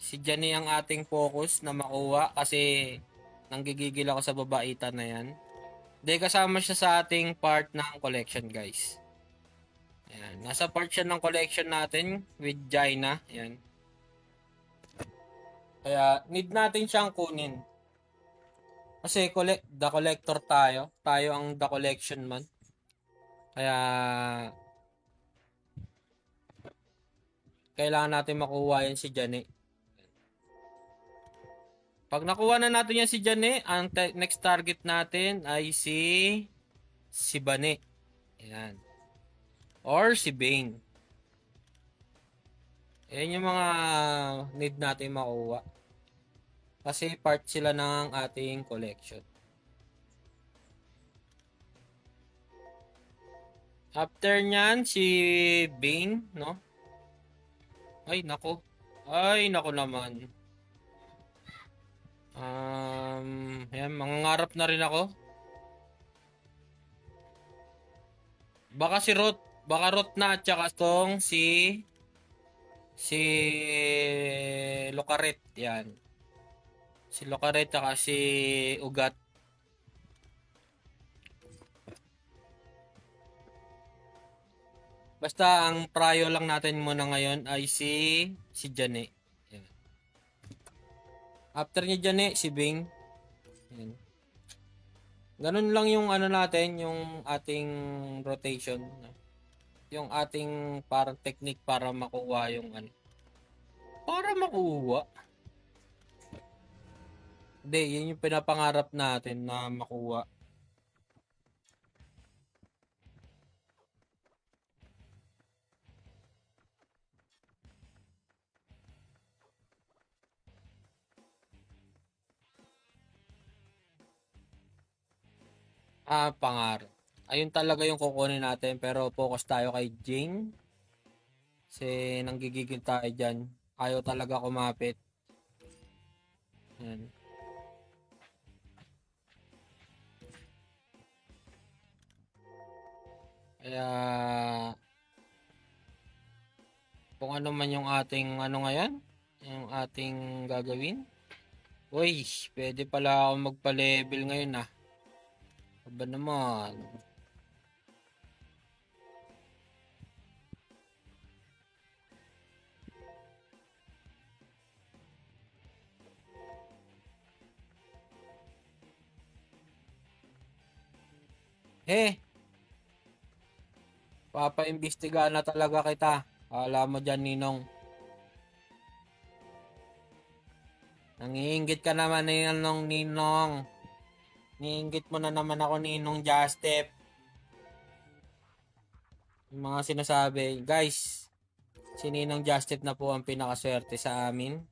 Si Jane ang ating focus na makuha kasi nanggigigil ako sa babaitan na yan. Hindi, kasama siya sa ating part ng collection, guys. Ayan. Nasa part siya ng collection natin with Jaina. Ayan. Kaya need natin siyang kunin. Kasi the collector tayo. Tayo ang the collection man. Kaya kailangan natin makuha yan si Jane. Pag nakuha na natin yan si Jane, ang next target natin ay si Bane. Ayan. Or si Bane. Ayan yung mga need natin makuha. Kasi part sila ng ating collection. After nyan, si Bane, no? Ay, nako. Ay, nako naman. Ayan, mangangarap na rin ako. Baka si Rot. Baka Rot na at saka tong si Locaret. Yan. Si Locaret at si Ugat. Basta ang prayo lang natin muna ngayon ay si Jane. Yan. After niya Jane, si Bing. Yan. Ganun lang yung ano natin, yung ating rotation. Yung ating parang technique para makuha yung ano. Para makuha. Hindi, yun yung pinapangarap natin na makuha. Pangarap. Ayun talaga yung kukunin natin pero focus tayo kay Jing. Kasi nanggigigil tayo dyan. Ayaw talaga kumapit. Yan. Kaya kung ano man yung ating ano ngayon, yung ating gagawin. Uy, pwede pala ako magpa-level ngayon ah. Aba naman. Papa-imbestiga na talaga kita. Alam mo dyan, Ninong. Nangiinggit ka naman, Ninong. Niinggit mo na naman ako, Ninong Justep. Yung mga sinasabi. Guys, si Ninong Justep na po ang pinakaswerte sa amin.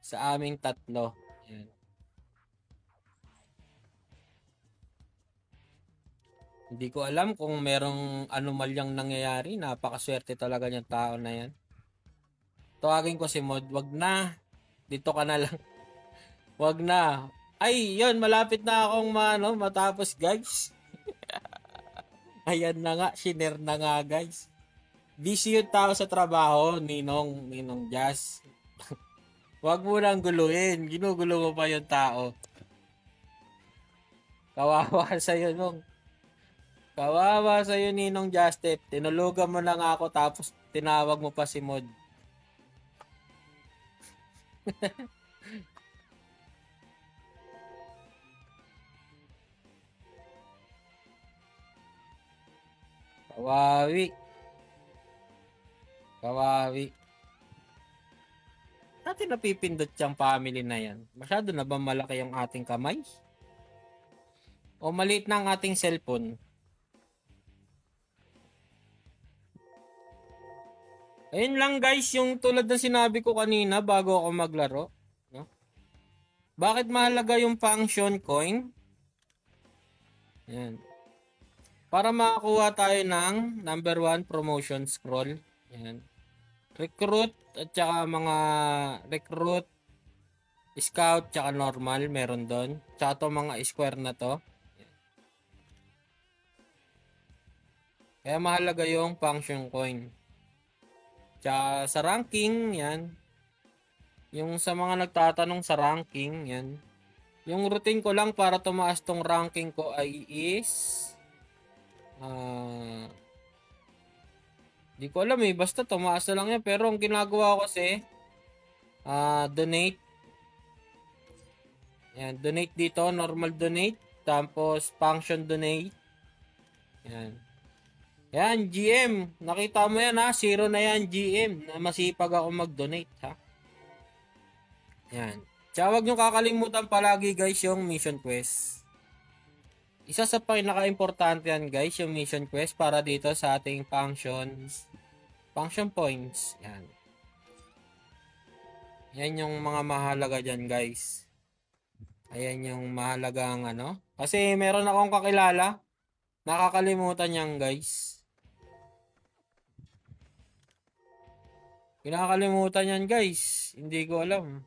Sa aming tatlo. Yan. Hindi ko alam kung merong anomalyang nangyayari. Napakaswerte talaga niyang tao na yan. Tawagin ko si Mod. Wag na. Dito ka na lang. Wag na. Ay, yun. Malapit na akong matapos, guys. Ayan na nga. Shiner na nga, guys. Busy yung tao sa trabaho, Ninong Jazz. Wag mo nang guluhin. Ginugulo mo pa yung tao. Kawawa sa'yo, Nong. Kawawa sa'yo, Ninong Justep. Tinulugan mo lang ako tapos tinawag mo pa si Mod. Kawawi. Kawawi. Natin napipindot yung family na yan. Masyado na ba malaki yung ating kamay? O maliit na ang ating cellphone? Ayun lang guys, yung tulad na sinabi ko kanina bago ako maglaro. No? Bakit mahalaga yung function coin? Yan. Para makakuha tayo ng number 1 promotion scroll. Yan. Recruit at saka mga recruit, scout, tsaka normal meron doon. Tsaka to mga square na to. Yan. Kaya mahalaga yung function coin. Tsaka sa ranking, yan. Yung sa mga nagtatanong sa ranking, yan. Yung routine ko lang para tumaas tong ranking ko ay is di ko alam eh. Basta tumaas na lang yan. Pero ang ginagawa ko kasi donate. Yan. Donate dito. Normal donate. Tapos function donate. Yan. Yan, GM. Nakita mo yan ha. 0 na yan, GM. Na masipag ako mag-donate ha. Yan. Tsaka huwag nyo kakalimutan palagi guys yung mission quest. Isa sa pinaka-importante yan guys, yung mission quest para dito sa ating function points. Yan. Yan yung mga mahalaga dyan guys. Ayan yung mahalagang ano. Kasi meron akong kakilala. Nakakalimutan yan guys. Kinakalimutan yan guys. Hindi ko alam.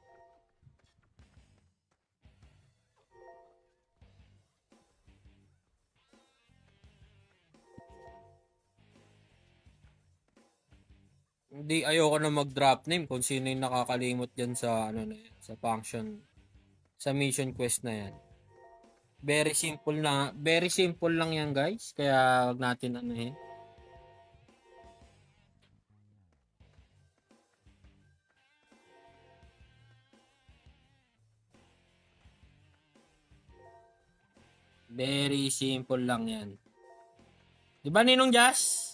Hindi, ayoko na mag-drop name kung sino yung nakakalimot dyan sa ano na yan, sa function, sa mission quest na yan. Very simple lang yan guys. Kaya wag natin anuhin. Very simple lang yan. Di ba Ninong Jazz?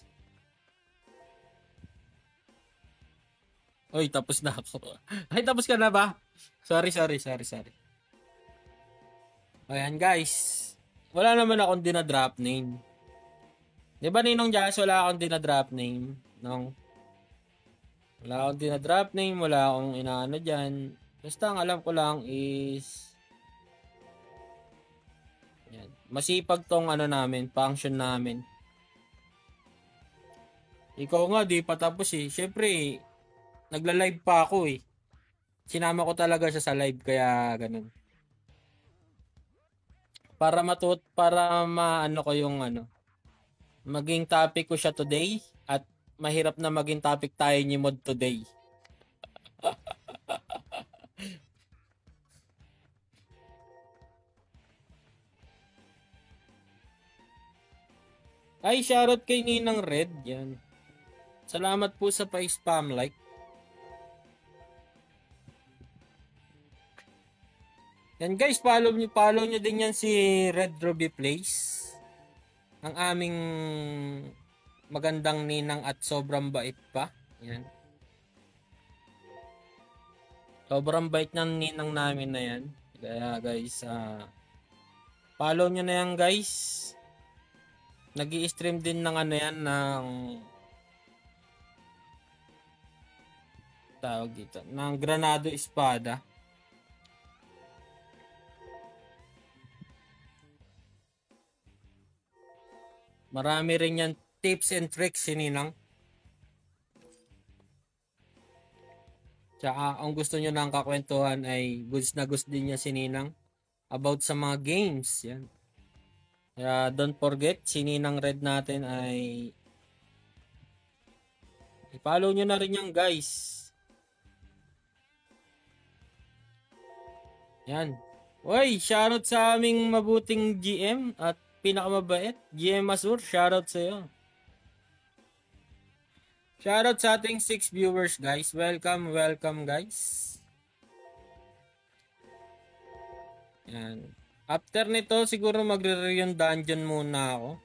Oy, tapos na ako. Ay, tapos ka na ba? Sorry. Ayan guys. Wala naman akong dinadrop name. Di ba Ninong Jazz, wala akong dinadrop name? No? Wala akong dinadrop name, wala akong inaano dyan. Basta ang alam ko lang is yan. Masipag tong ano namin, function namin. Ikaw nga, di pa tapos eh. Syempre, nagla-live pa ako eh. Sinama ko talaga siya sa live, kaya ganun. Para maano ko yung ano, maging topic ko siya today at mahirap na maging topic tayo ni Mod today. Ay, shoutout kay Ninang Red. Yan. Salamat po sa pa-spam like. Yan guys, follow nyo din yan si Red Ruby Plays. Ang aming magandang ninang at sobrang bait pa. Yan. Sobrang bait ng ninang namin na yan. Kaya guys, follow nyo na yan guys. Nag-i-stream din ng ano yan, ng tawag dito, ng Granado Espada. Marami rin yan tips and tricks si Ninang. Tsaka ang gusto nyo ng kakwentuhan ay goods na goods din niya si Ninang about sa mga games. Yan. Kaya don't forget, si Ninang Red natin ay i-follow nyo na rin yan guys. Yan. Uy, shoutout sa aming mabuting GM at pinakamabait, GM Masur, shoutout sa iyo. Shoutout sa ating 6 viewers guys. Welcome guys. Yan. After nito siguro magre-reun dungeon muna ako.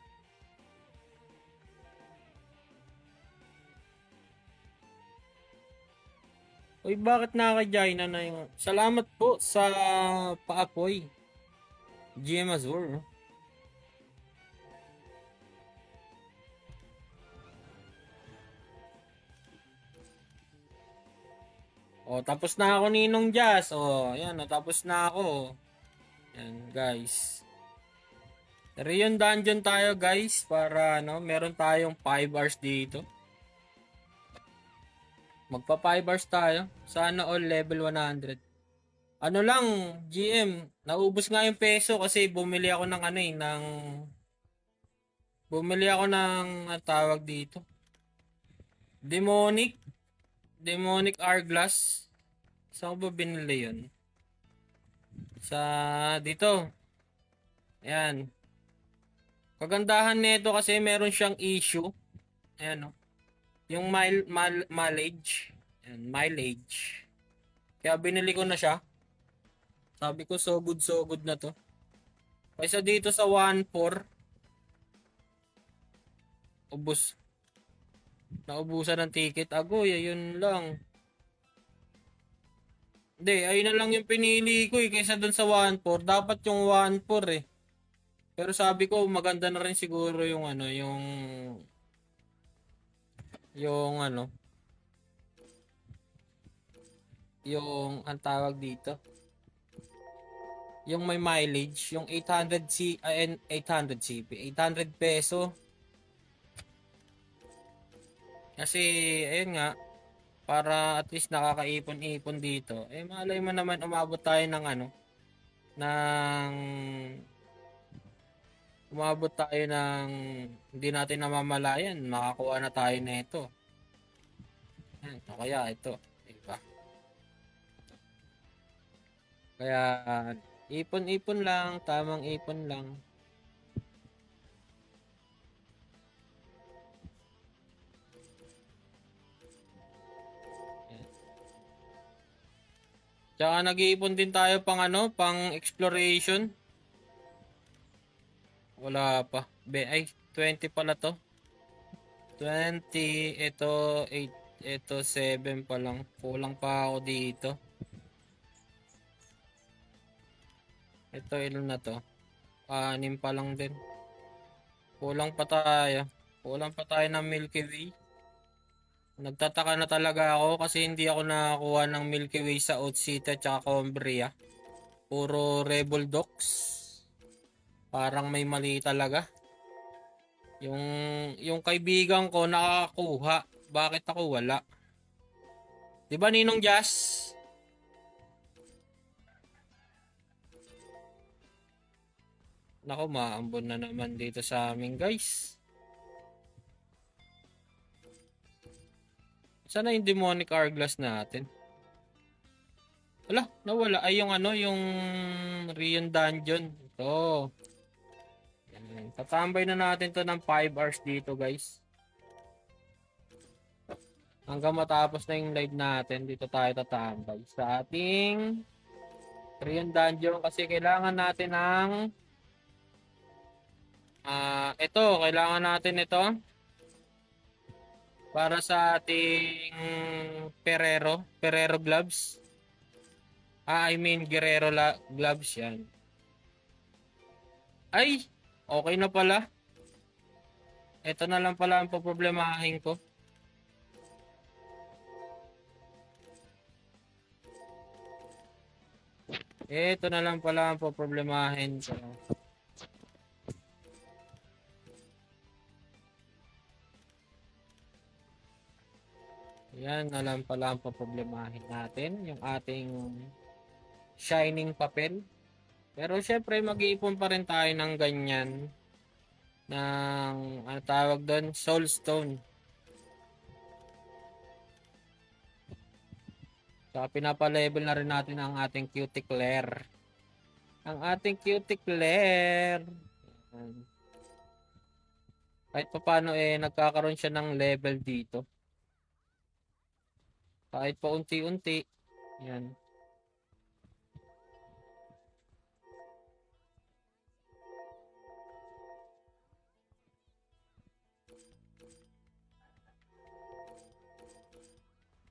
Uy, bakit nakaka-Jaina na yung... Salamat po sa paapoy. GM Azur. O, tapos na ako Ninong Jazz. O, ayan, o, tapos na ako. Ayan, guys. Rion Dungeon tayo, guys, para, ano, meron tayong 5 hours dito. Magpa 5 hours tayo. Sana all level 100. Ano lang, GM, naubos nga yung peso kasi bumili ako ng ano eh, bumili ako ng tawag dito. Demonic, Demonic Hourglass. Saan ko ba binili yun? Sa dito. Ayan. Kagandahan nito kasi meron siyang issue. Ayan o. Yung mileage. Ayan, mileage. Kaya binili ko na siya. Sabi ko so good na to. Kaysa dito sa 1.4, ubos. Naubusan ng ticket. Agoy, ayun lang. Hindi, ayun na lang yung pinili ko eh. Kaysa dun sa 1.4. Dapat yung 1.4 eh. Pero sabi ko maganda na rin siguro yung ano, yung ano, yung ang tawag dito. Yung may mileage, yung 800 CP, 800 peso. Kasi ayun nga, para at least nakakaipon-ipon dito. Eh malay mo naman umabot tayo ng ano, ng umabot tayo ng hindi natin namamalayan, makakuha na tayo nito. Yan, o kaya ito, diba? Kaya ipon-ipon lang, tamang ipon lang. Yan. Tsaka nag-iipon din tayo pang ano, pang exploration. Wala pa. Ay, 20 pala to. 20, ito 8, ito 7 pa lang. Kulang pa ako dito. Ito ilan na to? 6 pa lang din. Kulang pa tayo. Kulang pa tayo ng Milky Way. Nagtataka na talaga ako kasi hindi ako nakakuha ng Milky Way sa Otsita at Cumbria. Puro Rebel Dogs. Parang may mali talaga. Yung yung kaibigan ko nakakuha. Bakit ako wala? 'Di ba Ninong Jazz? Nako, maambon na naman dito sa amin, guys. Sana yung demonic hourglass natin. Wala, nawala. Ay, yung ano, yung Rion Dungeon. Ito. Yan. Tatambay na natin to ng 5 hours dito, guys. Hanggang matapos na yung live natin, dito tayo tatambay. Sa ating Rion Dungeon kasi kailangan natin ng ito, kailangan natin ito para sa ating Ferrero gloves. I mean Guerrero gloves yan. Ay, okay na pala. Ito na lang pala ang poproblemahin ko. Ito na lang pala ang poproblemahin ko. Yan na lang pala ang poproblemahin natin. Yung ating shining papel. Pero syempre mag-iipon pa rin tayo ng ganyan. Ng ano tawag doon? Soulstone. So pinapa-level na rin natin ang ating Cuticler. Ang ating Cuticler. Kahit pa paano nagkakaroon siya ng level dito. Kahit pa unti-unti. Yan.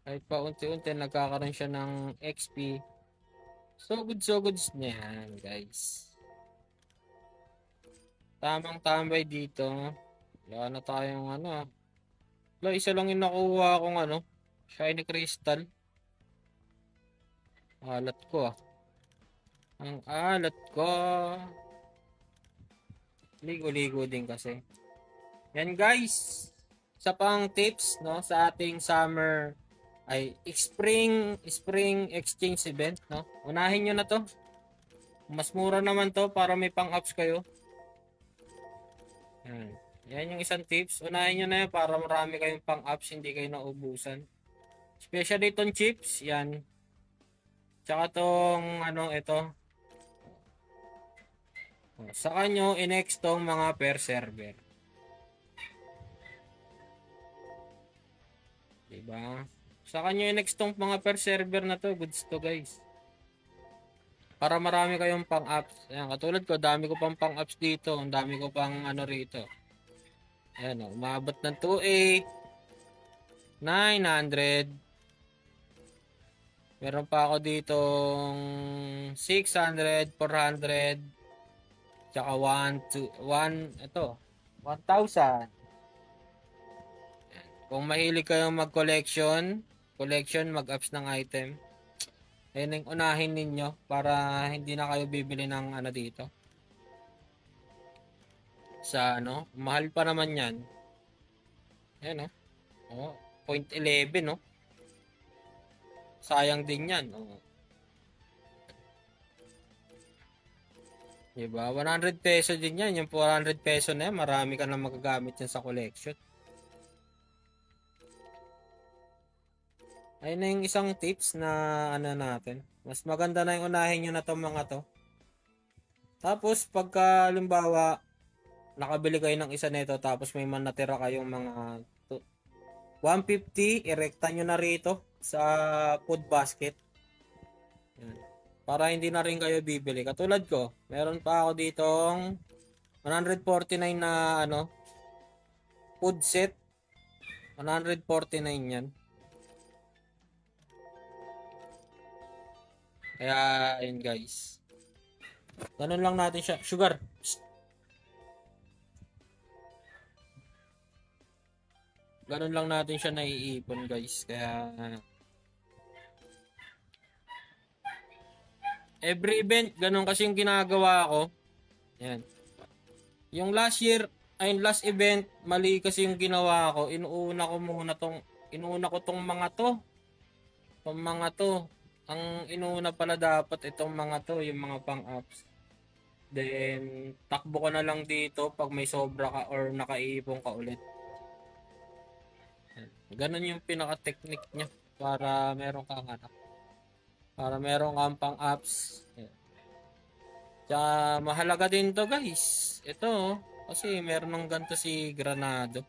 Kahit pa unti-unti nagkakaroon siya ng XP. So goods na yan, guys. Tamang tambay dito. Wala na tayong ano. Wala, isa lang yung nakuha akong ano. Shiny Crystal. Alat ko ah. Ang alat ko. Ligo-ligo din kasi. Yan guys. Isa pang tips no sa ating summer ay spring exchange event no. Unahin niyo na to. Mas mura naman to para may pang-ups kayo. Yan. Yan yung isang tips. Unahin nyo na yan para marami kayong pang-ups, hindi kayo naubusan. Especially itong chips, yan. Tsaka tong ano, ito. Saka nyo in-next tong mga per server. Diba? Saka nyo in-next tong mga per server na to. Goods to guys. Para marami kayong pang-ups. Ayan, katulad ko, dami ko pang pang-ups dito. Ang dami ko pang ano rito. Ayan, umabot ng 2.8. 900. Meron pa ako ditong 600, 400, tsaka 1, 2, 1, ito, 1,000. Kung mahilig kayong mag-collection, mag-ups ng item, ayun yung unahin ninyo para hindi na kayo bibili ng ano dito. Sa ano, mahal pa naman yan. Ayan oh, 0.11 no. Sayang din yan. Oh. Diba? 100 peso din yan. Yung 400 peso na yan, marami ka na magagamit yan sa collection. Ayun na yung isang tips na ano natin. Mas maganda na yung unahin nyo na itong mga to. Tapos, pagka limbawa, nakabili kayo ng isa nito tapos may man natira kayong mga 150, irekta nyo na rito sa food basket. Yan. Para hindi na rin kayo bibili. Katulad ko, meron pa ako ditong 149 na ano, food set. 149 yan. Kaya, ayun guys. Ganun lang natin siya. Sugar. Psst. Ganun lang natin siya naiipon guys. Kaya, every event, ganun kasi yung ginagawa ko. Yan. Yung last year, ay last event, mali kasi yung ginawa ko. Inuuna ko tong mga to. Tong mga to. Ang inuuna pala dapat itong mga to, yung mga pang-ups. Then, takbo ko na lang dito pag may sobra ka or nakaipon ka ulit. Ganun yung pinaka-technique niya para meron kang ano. Para meron kang pang-ups. Tsaka mahalaga din to guys. Ito, kasi meron ng ganito si Granado.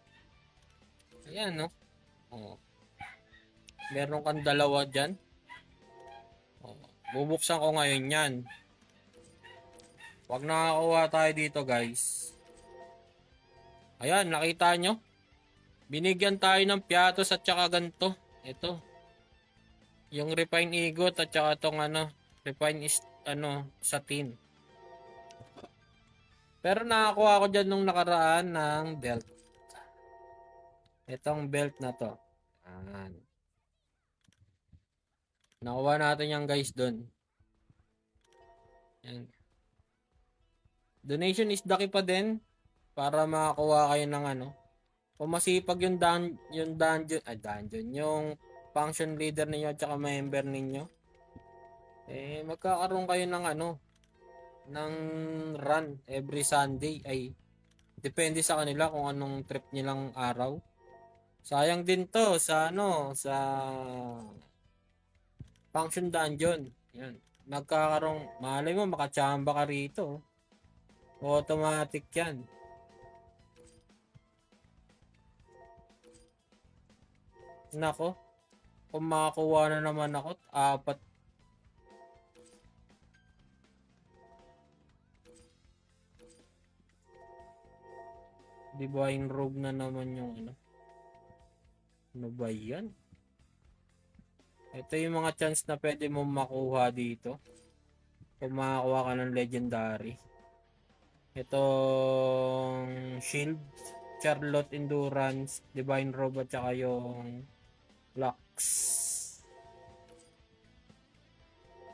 Ayan, no? Oh. Meron kang dalawa dyan. Oh. Bubuksan ko ngayon yan. Pag nakakuha tayo dito guys. Ayan, nakita nyo? Binigyan tayo ng piatos at saka ganito. Ito. Yung refine igot at saka itong ano, refine is, ano, satin. Pero nakakuha ko dyan nung nakaraan ng belt. Itong belt na to. Ayan. Nakuha natin yan guys dun. Ayan. Donation is daki pa din para makakuha kayo ng ano. Kung masipag yung dungeon, yung function leader ninyo at saka member ninyo, eh magkakaroon kayo ng ano, ng run every Sunday. Ay depende sa kanila kung anong trip nilang araw. Sayang din to sa ano, sa function dungeon. Yan. Magkakaroon, malay mo makachamba ka rito. Automatic yan. Nako, kung makakuha na naman ako, 4. Divine Rogue na naman yung ano. Ano ba yan? Ito yung mga chance na pwede mong makuha dito. Kung makakuha ka ng legendary. Itong Shield, Charlotte Endurance, Divine Robot, tsaka yung Lux.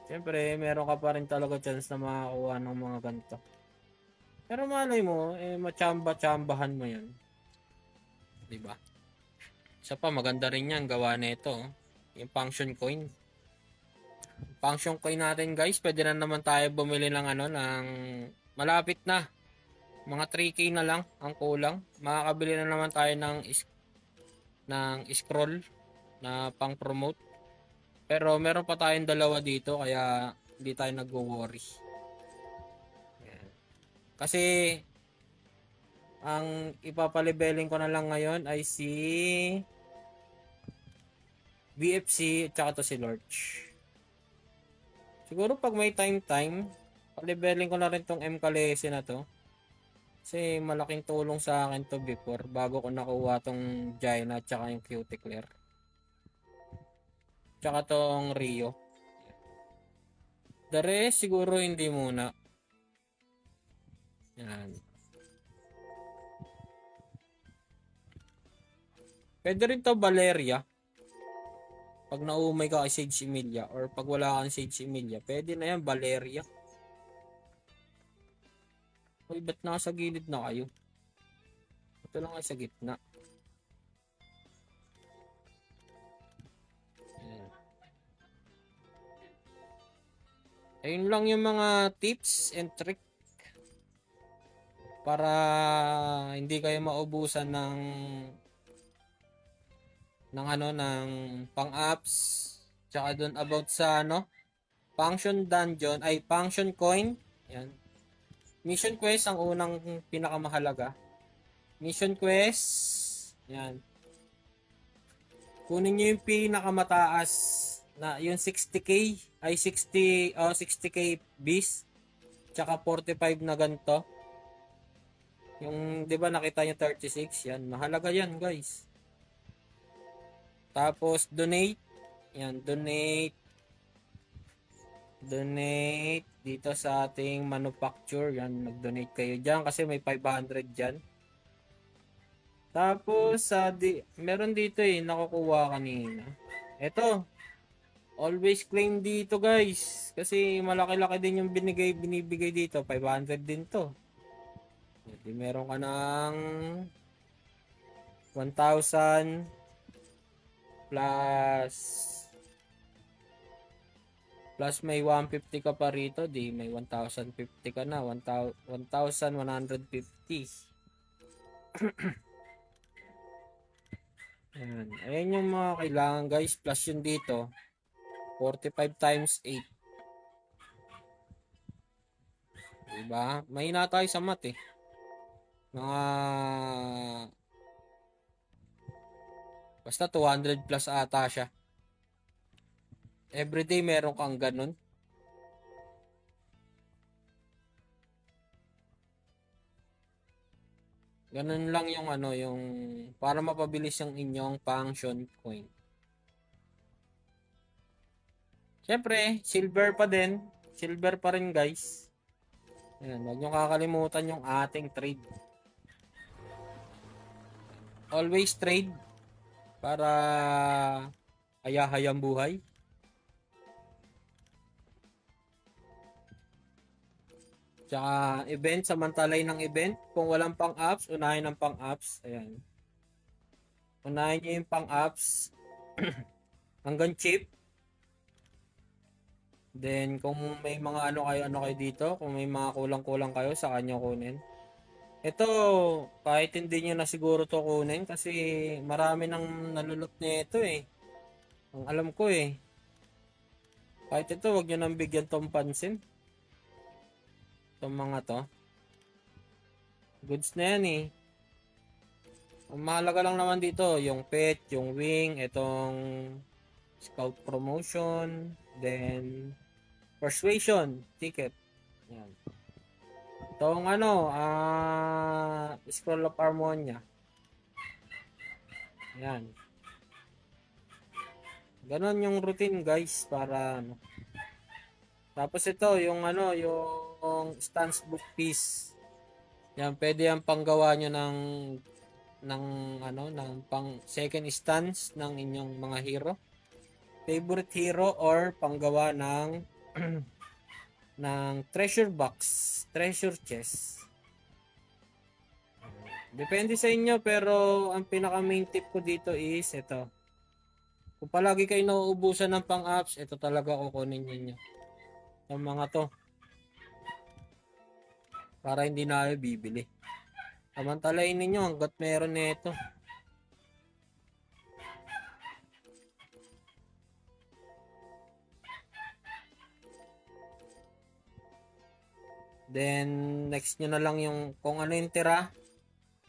Siyempre, meron ka pa rin talaga chance na makakuha ng mga ganito. Pero malay mo, machamba-chambahan mo yan. Diba? Isa pa, maganda rin yan, gawa nito. Yung function coin. Function coin natin guys, pwede na naman tayo bumili ng ng malapit na. Mga 3K na lang ang kulang. Makakabili na naman tayo ng scroll na pang promote. Pero meron pa tayong dalawa dito kaya hindi tayo nagwo-worry. Kasi ang ipapaleveling ko na lang ngayon ay si BFC at saka to si Lorch. Siguro pag may time, paleveling ko na rin tong M Kalese na to. Kasi malaking tulong sa akin to before bago ko nakuha tong Jaina at saka yung Cuticle. Tsaka tong Rio. The rest siguro hindi muna. Yan. Pwede rin to Valeria. Pag naumay ka kay Sage Emilia or pag wala kang Sage Emilia, pwede na yan Valeria. Uy, ba't nasa gilid na kayo? Ito lang ay sa gitna. Ayan. Ayun lang yung mga tips and trick para hindi kayo maubusan ng ng pang-apps. Tsaka doon about sa function dungeon ay function coin. Yan. Mission quest ang unang pinakamahalaga. Mission quest. Yan. Kunin niyo yung pinakamataas na yung 60k ay 60k beast tsaka 45 na ganito. Yung 'di ba nakita niyo 36 yan. Mahalaga yan, guys. Tapos donate. Yan, donate dito sa ating manufacture. Yan, nag-donate kayo diyan kasi may 500 diyan. Tapos meron dito nakukuha kanina. Ito. Always claim dito, guys. Kasi malaki-laki din yung binibigay dito. 500 din to. Jadi meron ka ng 1,000 plus may 150 ka pa rito, di may 1,050 ka na, 1,150. Ayan yung mga kailangan, guys, plus yun dito 45 times 8. Diba? Mahina tayo sa math mga basta 200 plus ata siya. Everyday meron kang ganun. Ganun lang yung yung para mapabilis yung inyong function coin. Siyempre, silver pa din. Silver pa rin, guys. Ayan, huwag nyo kakalimutan yung ating trade. Always trade para hayahayang buhay. Tsaka event, samantalay ng event. Kung walang pang-apps, unahin ang pang-apps. Ayan. Unahin nyo yung pang-apps. Hanggang cheap. Then, kung may mga kayo dito, kung may mga kulang-kulang kayo, sa kanya kunin. Ito, kahit hindi nyo na siguro to kunin kasi marami nang nalulot nito Ang alam ko Kahit ito, wag nyo nang bigyan tong pansin. Itong mga to. Goods na yan Ang mahalaga lang naman dito, yung pet, yung wing, itong scout promotion, then persuasion ticket. Yan. Itong scroll of harmonia. Yan. Ganon yung routine guys para ano. Tapos ito yung ano, yung stance book piece. Yan, pwede yan panggawa nyo ng ano, ng pang second stance ng inyong mga hero. Favorite hero or panggawa ng ng treasure box, treasure chest. Depende sa inyo pero ang pinaka main tip ko dito is ito. Kung palagi kayo nauubusan ng pang-apps, ito talaga kukunin niyo. Yung mga to para hindi na kayo bibili. Samantalain ninyo hanggat meron nito. Then next nyo na lang yung kung ano yung tira.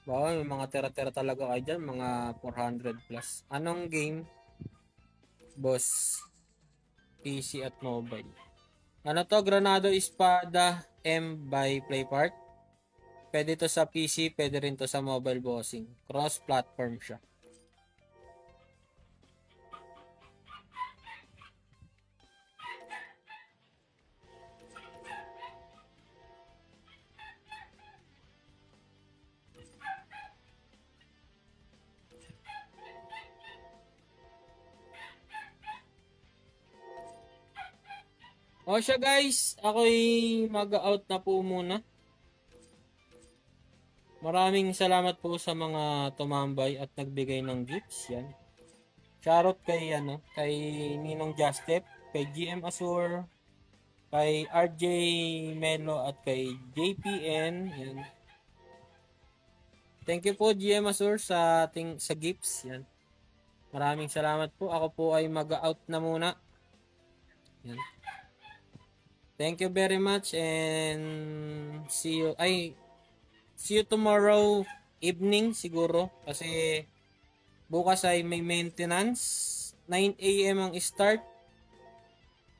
Bawa may mga tira-tira talaga kayo dyan, mga 400 plus. Anong game? Boss, PC at mobile. Ano to? Granado Espada M by Playpart. Pwede to sa PC, pwede rin to sa mobile bossing. Cross-platform siya. O siya guys, ako'y mag-out na po muna. Maraming salamat po sa mga tumambay at nagbigay ng gifts. Yan. Shoutout kay ano, kay Ninong Justep, kay GM Asur, kay RJ Melo at kay JPN. Yan. Thank you po GM Asur sa ating sa gifts. Yan. Maraming salamat po. Ako po ay mag-out na muna. Yan. Thank you very much and see you tomorrow evening siguro kasi bukas ay may maintenance. 9 AM ang start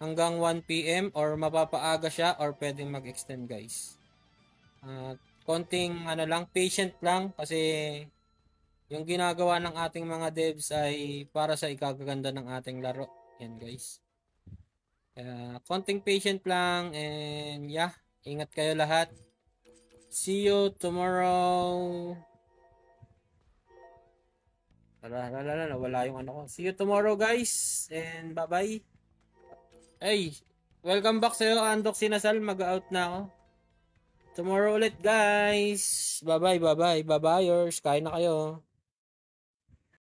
hanggang 1 PM or mapapaaga siya or pwedeng mag-extend guys. Konting ano lang, patient lang kasi yung ginagawa ng ating mga devs ay para sa ikagaganda ng ating laro. Yan guys. Konting patient lang and yeah, ingat kayo lahat. See you tomorrow. Wala yung ano ko. See you tomorrow guys and bye-bye. Hey, welcome back sa'yo Andok Sinasal. Mag-out na ako. Tomorrow ulit guys. Bye-bye, bye-bye. Bye-byers. Kain na kayo.